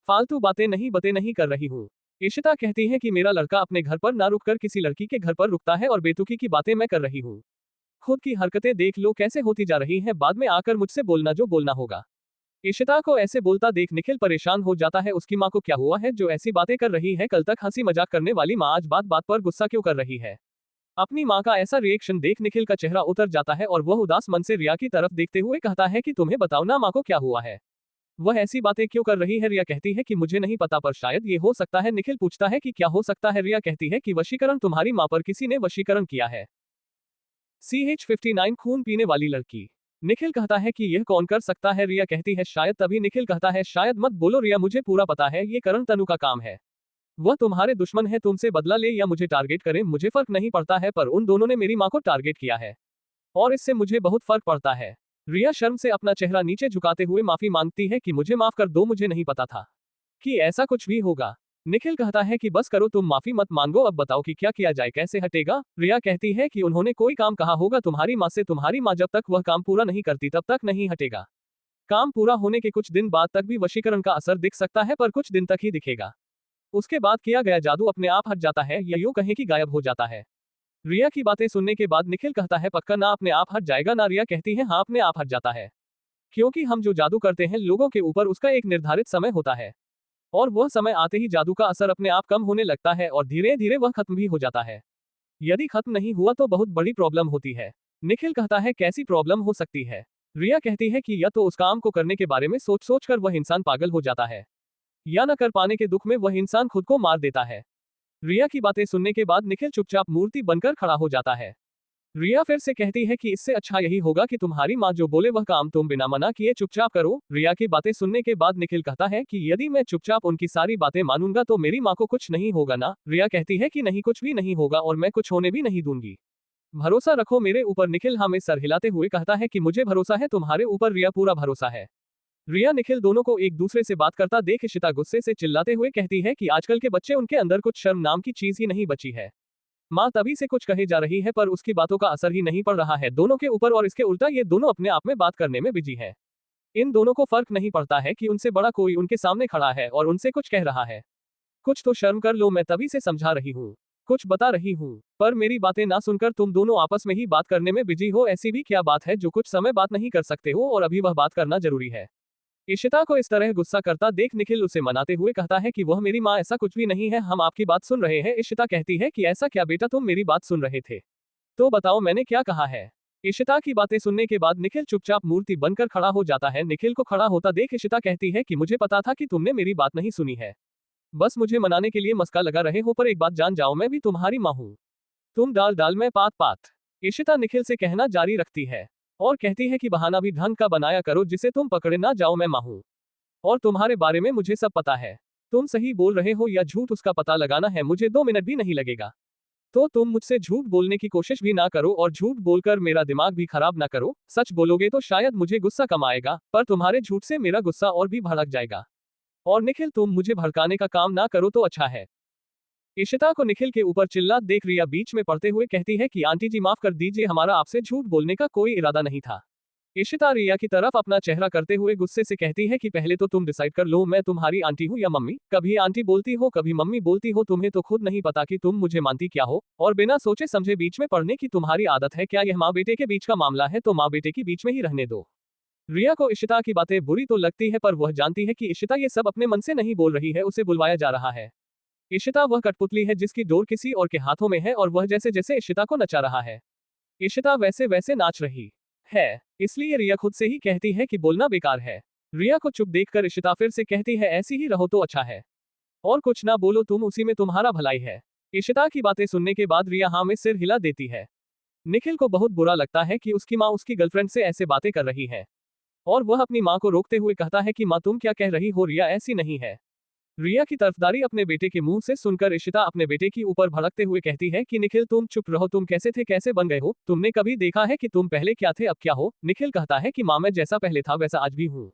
फालतू बातें नहीं कर रही हूँ। इशिता कहती है कि मेरा लड़का अपने घर पर ना रुककर किसी लड़की के घर पर रुकता है और बेतुकी की बातें मैं कर रही हूँ। खुद की हरकतें देख लो कैसे होती जा रही हैं, बाद में आकर मुझसे बोलना जो बोलना होगा। इशिता को ऐसे बोलता देख निखिल परेशान हो जाता है। उसकी माँ को क्या हुआ है जो ऐसी बातें कर रही है? कल तक हंसी मजाक करने वाली माँ आज बात बात पर गुस्सा क्यों कर रही है? अपनी माँ का ऐसा रिएक्शन देख निखिल का चेहरा उतर जाता है और वह उदास मन से रिया की तरफ देखते हुए कहता है कि तुम्हें बताओ ना माँ को क्या हुआ है? वह ऐसी बातें क्यों कर रही है? रिया कहती है कि मुझे नहीं पता, पर शायद ये हो सकता है। निखिल पूछता है कि क्या हो सकता है? रिया कहती है कि वशीकरण, तुम्हारी माँ पर किसी ने वशीकरण किया है। CH59 खून पीने वाली लड़की। निखिल कहता है कि यह कौन कर सकता है? रिया कहती है शायद। तभी निखिल कहता है शायद मत बोलो रिया, मुझे पूरा पता है, ये करण तनु का काम है। वह तुम्हारे दुश्मन है, तुमसे बदला ले या मुझे टारगेट करे मुझे फर्क नहीं पड़ता है, पर उन दोनों ने मेरी माँ को टारगेट किया है और इससे मुझे बहुत फर्क पड़ता है। रिया शर्म से अपना चेहरा नीचे झुकाते हुए माफी मांगती है कि मुझे माफ कर दो, मुझे नहीं पता था कि ऐसा कुछ भी होगा। निखिल कहता है कि बस करो, तुम माफी मत मांगो, अब बताओ कि क्या किया जाए, कैसे हटेगा? रिया कहती है कि उन्होंने कोई काम कहा होगा तुम्हारी माँ से, तुम्हारी माँ जब तक वह काम पूरा नहीं करती तब तक नहीं हटेगा। काम पूरा होने के कुछ दिन बाद तक भी वशीकरण का असर दिख सकता है, पर कुछ दिन तक ही दिखेगा। उसके बाद किया गया जादू अपने आप हट जाता है या यूं कहें कि गायब हो जाता है। रिया की बातें सुनने के बाद निखिल कहता है पक्का ना अपने आप हट जाएगा ना? रिया कहती है हाँ अपने आप हट जाता है, क्योंकि हम जो जादू करते हैं लोगों के ऊपर उसका एक निर्धारित समय होता है और वह समय आते ही जादू का असर अपने आप कम होने लगता है और धीरे धीरे वह खत्म भी हो जाता है। यदि खत्म नहीं हुआ तो बहुत बड़ी प्रॉब्लम होती है। निखिल कहता है कैसी प्रॉब्लम हो सकती है? रिया कहती है कि या तो उस काम को करने के बारे में सोच सोच कर वह इंसान पागल हो जाता है या न कर पाने के दुख में वह इंसान खुद को मार देता है। रिया की बातें सुनने के बाद निखिल चुपचाप मूर्ति बनकर खड़ा हो जाता है। रिया फिर से कहती है कि इससे अच्छा यही होगा कि तुम्हारी माँ जो बोले वह काम तुम बिना मना किए चुपचाप करो। रिया की बातें सुनने के बाद निखिल कहता है कि यदि मैं चुपचाप उनकी सारी बातें मानूंगा तो मेरी माँ को कुछ नहीं होगा ना? रिया कहती है कि नहीं, कुछ भी नहीं होगा और मैं कुछ होने भी नहीं दूंगी, भरोसा रखो मेरे ऊपर। निखिल हाँ में सर हिलाते हुए कहता है कि मुझे भरोसा है तुम्हारे ऊपर रिया, पूरा भरोसा है। रिया निखिल दोनों को एक दूसरे से बात करता देख इशिता गुस्से से चिल्लाते हुए कहती है कि आजकल के बच्चे, उनके अंदर कुछ शर्म नाम की चीज ही नहीं बची है। माँ तभी से कुछ कहे जा रही है पर उसकी बातों का असर ही नहीं पड़ रहा है दोनों के ऊपर, और इसके उल्टा ये दोनों अपने आप में बात करने में बिजी है। इन दोनों को फर्क नहीं पड़ता है कि उनसे बड़ा कोई उनके सामने खड़ा है और उनसे कुछ कह रहा है। कुछ तो शर्म कर लो, मैं तभी से समझा रही हूँ, कुछ बता रही हूँ, पर मेरी बातें ना सुनकर तुम दोनों आपस में ही बात करने में बिजी हो। ऐसी भी क्या बात है जो कुछ समय बात नहीं कर सकते हो और अभी वह बात करना जरूरी है? इशिता को इस तरह गुस्सा करता देख निखिल उसे मनाते हुए कहता है कि वह मेरी माँ, ऐसा कुछ भी नहीं है, हम आपकी बात सुन रहे हैं। इशिता कहती है कि ऐसा क्या बेटा, तुम मेरी बात सुन रहे थे तो बताओ मैंने क्या कहा है? इशिता की बातें सुनने के बाद निखिल चुपचाप मूर्ति बनकर खड़ा हो जाता है। निखिल को खड़ा होता देख इशिता कहती है कि मुझे पता था कि तुमने मेरी बात नहीं सुनी है, बस मुझे मनाने के लिए मस्का लगा रहे हो, पर एक बात जान जाओ, मैं भी तुम्हारी माँ हूँ, तुम दाल दाल में पात पात। इशिता निखिल से कहना जारी रखती है और कहती है कि बहाना भी ढंग का बनाया करो जिसे तुम पकड़े ना जाओ, मैं माँ हूँ और तुम्हारे बारे में मुझे सब पता है। तुम सही बोल रहे हो या झूठ, उसका पता लगाना है मुझे 2 मिनट भी नहीं लगेगा, तो तुम मुझसे झूठ बोलने की कोशिश भी ना करो और झूठ बोलकर मेरा दिमाग भी खराब ना करो। सच बोलोगे तो शायद मुझे गुस्सा कम आएगा, पर तुम्हारे झूठ से मेरा गुस्सा और भी भड़क जाएगा। और निखिल तुम मुझे भड़काने का काम ना करो तो अच्छा है। इशिता को निखिल के ऊपर चिल्लात देख रिया बीच में पड़ते हुए कहती है कि आंटी जी माफ कर दीजिए, हमारा आपसे झूठ बोलने का कोई इरादा नहीं था। इशिता रिया की तरफ अपना चेहरा करते हुए गुस्से से कहती है कि पहले तो तुम डिसाइड कर लो, मैं तुम्हारी आंटी हूँ या मम्मी? कभी आंटी बोलती हो कभी मम्मी बोलती हो, तुम्हें तो खुद नहीं पता कि तुम मुझे मानती क्या हो, और बिना सोचे समझे बीच में पड़ने की तुम्हारी आदत है। क्या यह माँ बेटे के बीच का मामला है तो माँ बेटे के बीच में ही रहने दो। रिया को इशिता की बातें बुरी तो लगती है पर वह जानती है कि इशिता ये सब अपने मन से नहीं बोल रही है, उसे बुलवाया जा रहा है। इशिता वह कठपुतली है जिसकी डोर किसी और के हाथों में है और वह जैसे जैसे इशिता को नचा रहा है इशिता वैसे वैसे नाच रही है, इसलिए रिया खुद से ही कहती है कि बोलना बेकार है। रिया को चुप देखकर इशिता फिर से कहती है ऐसी ही रहो तो अच्छा है और कुछ ना बोलो तुम, उसी में तुम्हारा भलाई है। इशिता की बातें सुनने के बाद रिया हाँ में सिर हिला देती है। निखिल को बहुत बुरा लगता है कि उसकी माँ उसकी गर्लफ्रेंड से ऐसे बातें कर रही है और वह अपनी माँ को रोकते हुए कहता है कि माँ तुम क्या कह रही हो, रिया ऐसी नहीं है। रिया की तरफदारी अपने बेटे के मुंह से सुनकर इशिता अपने बेटे की ऊपर भड़कते हुए कहती है कि निखिल तुम चुप रहो, तुम कैसे थे कैसे बन गए हो, तुमने कभी देखा है कि तुम पहले क्या थे अब क्या हो? निखिल कहता है कि माँ मैं जैसा पहले था वैसा आज भी हूँ।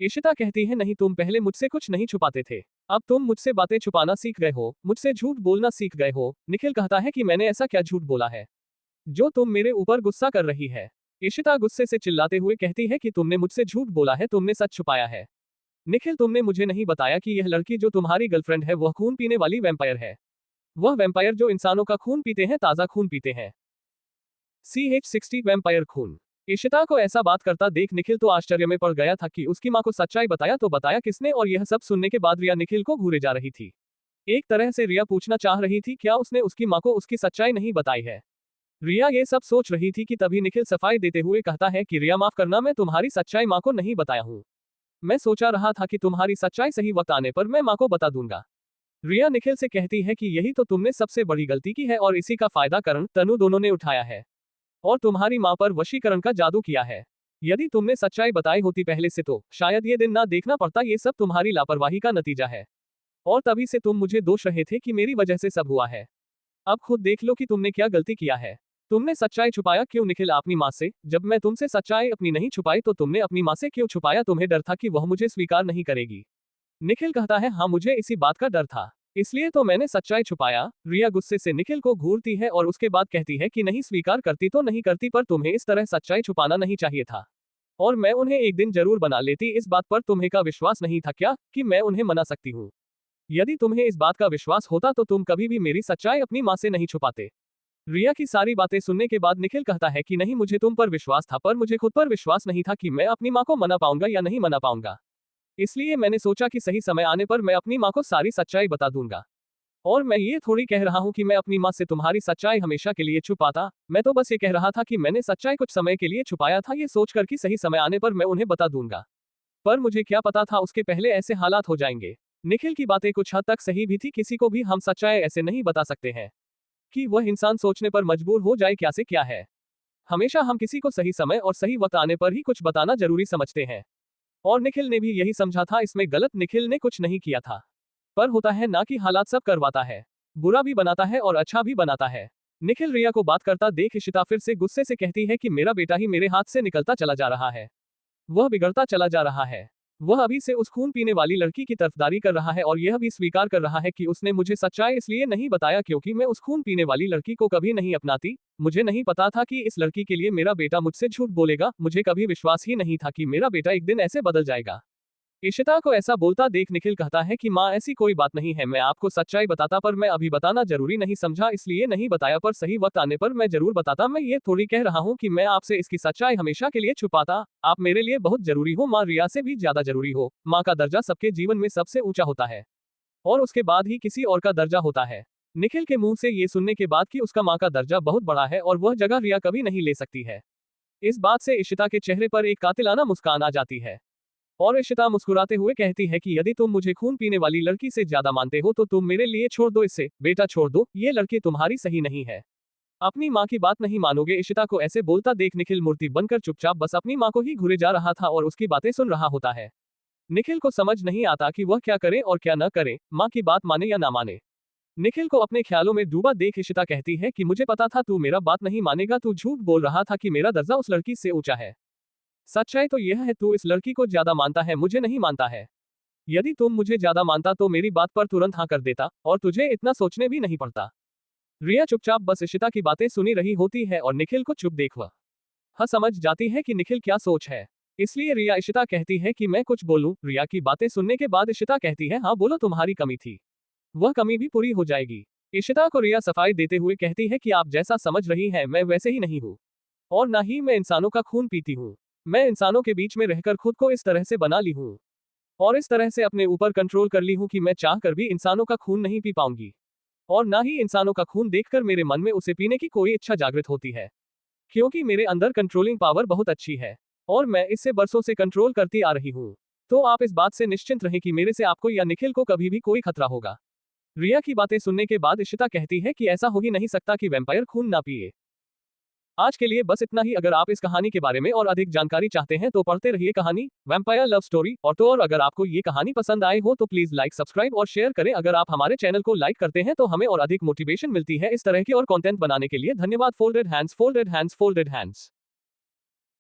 इशिता कहती है नहीं, तुम पहले मुझसे कुछ नहीं छुपाते थे, अब तुम मुझसे बातें छुपाना सीख गए हो, मुझसे झूठ बोलना सीख गए हो। निखिल कहता है कि मैंने ऐसा क्या झूठ बोला है जो तुम मेरे ऊपर गुस्सा कर रही है? इशिता गुस्से से चिल्लाते हुए कहती है कि तुमने मुझसे झूठ बोला है, तुमने सच छुपाया है। निखिल तुमने मुझे नहीं बताया कि यह लड़की जो तुम्हारी गर्लफ्रेंड है वह खून पीने वाली वैम्पायर है, वह वैम्पायर जो इंसानों का खून पीते हैं, ताजा खून पीते हैं। CH60 वैम्पायर खून। इशिता को ऐसा बात करता देख निखिल तो आश्चर्य में पड़ गया था कि उसकी माँ को सच्चाई बताया तो बताया किसने, और यह सब सुनने के बाद रिया निखिल को घूरे जा रही थी। एक तरह से रिया पूछना चाह रही थी क्या उसने उसकी माँ को उसकी सच्चाई नहीं बताई है। रिया ये सब सोच रही थी कि तभी निखिल सफाई देते हुए कहता है कि रिया माफ करना, मैं तुम्हारी सच्चाई माँ को नहीं बताया हूँ। मैं सोचा रहा था कि तुम्हारी सच्चाई सही वक्त आने पर मैं माँ को बता दूंगा। रिया निखिल से कहती है कि यही तो तुमने सबसे बड़ी गलती की है और इसी का फायदा करण तनु दोनों ने उठाया है और तुम्हारी माँ पर वशीकरण का जादू किया है। यदि तुमने सच्चाई बताई होती पहले से तो शायद ये दिन ना देखना पड़ता। ये सब तुम्हारी लापरवाही का नतीजा है और तभी से तुम मुझे दोष रहे थे कि मेरी वजह से सब हुआ है। अब खुद देख लो कि तुमने क्या गलती किया है। तुमने सच्चाई छुपाया क्यों निखिल अपनी माँ से? जब मैं तुमसे सच्चाई अपनी नहीं छुपाई तो तुमने अपनी माँ से क्यों छुपाया? तुम्हें डर था कि वह मुझे स्वीकार नहीं करेगी। निखिल कहता है हाँ, मुझे इसी बात का डर था, इसलिए तो मैंने सच्चाई छुपाया। रिया गुस्से से निखिल को घूरती है और उसके बाद कहती है कि नहीं स्वीकार करती तो नहीं करती, पर तुम्हें इस तरह सच्चाई छुपाना नहीं चाहिए था और मैं उन्हें एक दिन जरूर बना लेती। इस बात पर तुम्हें का विश्वास नहीं था क्या कि मैं उन्हें मना सकती हूँ? यदि तुम्हें इस बात का विश्वास होता तो तुम कभी भी मेरी सच्चाई अपनी माँ से नहीं छुपाते। रिया की सारी बातें सुनने के बाद निखिल कहता है कि नहीं, मुझे तुम पर विश्वास था पर मुझे खुद पर विश्वास नहीं था कि मैं अपनी माँ को मना पाऊंगा या नहीं मना पाऊंगा। इसलिए मैंने सोचा कि सही समय आने पर मैं अपनी माँ को सारी सच्चाई बता दूंगा। और मैं ये थोड़ी कह रहा हूँ कि मैं अपनी माँ से तुम्हारी सच्चाई हमेशा के लिए छुपाता, मैं तो बस ये कह रहा था कि मैंने सच्चाई कुछ समय के लिए छुपाया था, ये सोचकर कि सही समय आने पर मैं उन्हें बता दूंगा। पर मुझे क्या पता था उसके पहले ऐसे हालात हो जाएंगे। निखिल की बातें कुछ हद तक सही भी थी, किसी को भी हम सच्चाई ऐसे नहीं बता सकते हैं कि वह इंसान सोचने पर मजबूर हो जाए क्या से क्या है। हमेशा हम किसी को सही समय और सही वक्त आने पर ही कुछ बताना जरूरी समझते हैं और निखिल ने भी यही समझा था। इसमें गलत निखिल ने कुछ नहीं किया था, पर होता है ना कि हालात सब करवाता है, बुरा भी बनाता है और अच्छा भी बनाता है। निखिल रिया को बात करता देख इशिता फिर से गुस्से से कहती है कि मेरा बेटा ही मेरे हाथ से निकलता चला जा रहा है, वह बिगड़ता चला जा रहा है। वह अभी से उस खून पीने वाली लड़की की तरफदारी कर रहा है और यह भी स्वीकार कर रहा है कि उसने मुझे सच्चाई इसलिए नहीं बताया क्योंकि मैं उस खून पीने वाली लड़की को कभी नहीं अपनाती। मुझे नहीं पता था कि इस लड़की के लिए मेरा बेटा मुझसे झूठ बोलेगा। मुझे कभी विश्वास ही नहीं था कि मेरा बेटा एक दिन ऐसे बदल जाएगा। इशिता को ऐसा बोलता देख निखिल कहता है कि माँ ऐसी कोई बात नहीं है, मैं आपको सच्चाई बताता पर मैं अभी बताना जरूरी नहीं समझा इसलिए नहीं बताया, पर सही वक्त आने पर मैं जरूर बताता। मैं ये थोड़ी कह रहा हूँ कि मैं आपसे इसकी सच्चाई हमेशा के लिए छुपाता। आप मेरे लिए बहुत जरूरी हो, माँ रिया से भी ज्यादा जरूरी हो। माँ का दर्जा सबके जीवन में सबसे ऊंचा होता है और उसके बाद ही किसी और का दर्जा होता है। निखिल के मुंह से ये सुनने के बाद कि उसका माँ का दर्जा बहुत बड़ा है और वह जगह रिया कभी नहीं ले सकती है, इस बात से इशिता के चेहरे पर एक कातिलाना मुस्कान आ जाती है और इशिता मुस्कुराते हुए कहती है कि यदि तुम मुझे खून पीने वाली लड़की से ज्यादा मानते हो तो तुम मेरे लिए छोड़ दो इसे। बेटा छोड़ दो, ये लड़की तुम्हारी सही नहीं है, अपनी माँ की बात नहीं मानोगे। इशिता को ऐसे बोलता देख निखिल मूर्ति बनकर चुपचाप बस अपनी माँ को ही घूरे जा रहा था और उसकी बातें सुन रहा होता है। निखिल को समझ नहीं आता कि वह क्या करे और क्या न करे, माँ की बात माने या ना माने। निखिल को अपने ख्यालों में डूबा देख इशिता कहती है कि मुझे पता था तू मेरा बात नहीं मानेगा, तू झूठ बोल रहा था कि मेरा दर्जा उस लड़की से ऊंचा है। सच्चाई तो यह है तू इस लड़की को ज्यादा मानता है, मुझे नहीं मानता है। यदि तुम मुझे ज्यादा मानता तो मेरी बात पर तुरंत हाँ कर देता और तुझे इतना सोचने भी नहीं पड़ता। रिया चुपचाप बस इशिता की बातें सुनी रही होती है और निखिल को चुप देख वह समझ जाती है कि निखिल क्या सोच है, इसलिए रिया इशिता कहती है कि मैं कुछ बोलूं। रिया की बातें सुनने के बाद इशिता कहती है हाँ बोलो, तुम्हारी कमी थी वह कमी भी पूरी हो जाएगी। इशिता को रिया सफाई देते हुए कहती है कि आप जैसा समझ रही हैं मैं वैसे ही नहीं हूँ और ना ही मैं इंसानों का खून पीती हूँ। मैं इंसानों के बीच में रहकर खुद को इस तरह से बना ली हूँ और इस तरह से अपने ऊपर कंट्रोल कर ली हूँ कि मैं चाह कर भी इंसानों का खून नहीं पी पाऊंगी और ना ही इंसानों का खून देखकर मेरे मन में उसे पीने की कोई इच्छा जागृत होती है, क्योंकि मेरे अंदर कंट्रोलिंग पावर बहुत अच्छी है और मैं इससे बरसों से कंट्रोल करती आ रही हूँ। तो आप इस बात से निश्चिंत रहें कि मेरे से आपको या निखिल को कभी भी कोई खतरा होगा। रिया की बातें सुनने के बाद इशिता कहती है कि ऐसा हो ही नहीं सकता कि वैम्पायर खून ना पिए। आज के लिए बस इतना ही। अगर आप इस कहानी के बारे में और अधिक जानकारी चाहते हैं तो पढ़ते रहिए कहानी वैम्पायर लव स्टोरी। और अगर आपको ये कहानी पसंद आई हो तो प्लीज लाइक, सब्सक्राइब और शेयर करें। अगर आप हमारे चैनल को लाइक करते हैं तो हमें और अधिक मोटिवेशन मिलती है इस तरह के और कंटेंट बनाने के लिए। धन्यवाद। Folded hands, folded hands, folded hands.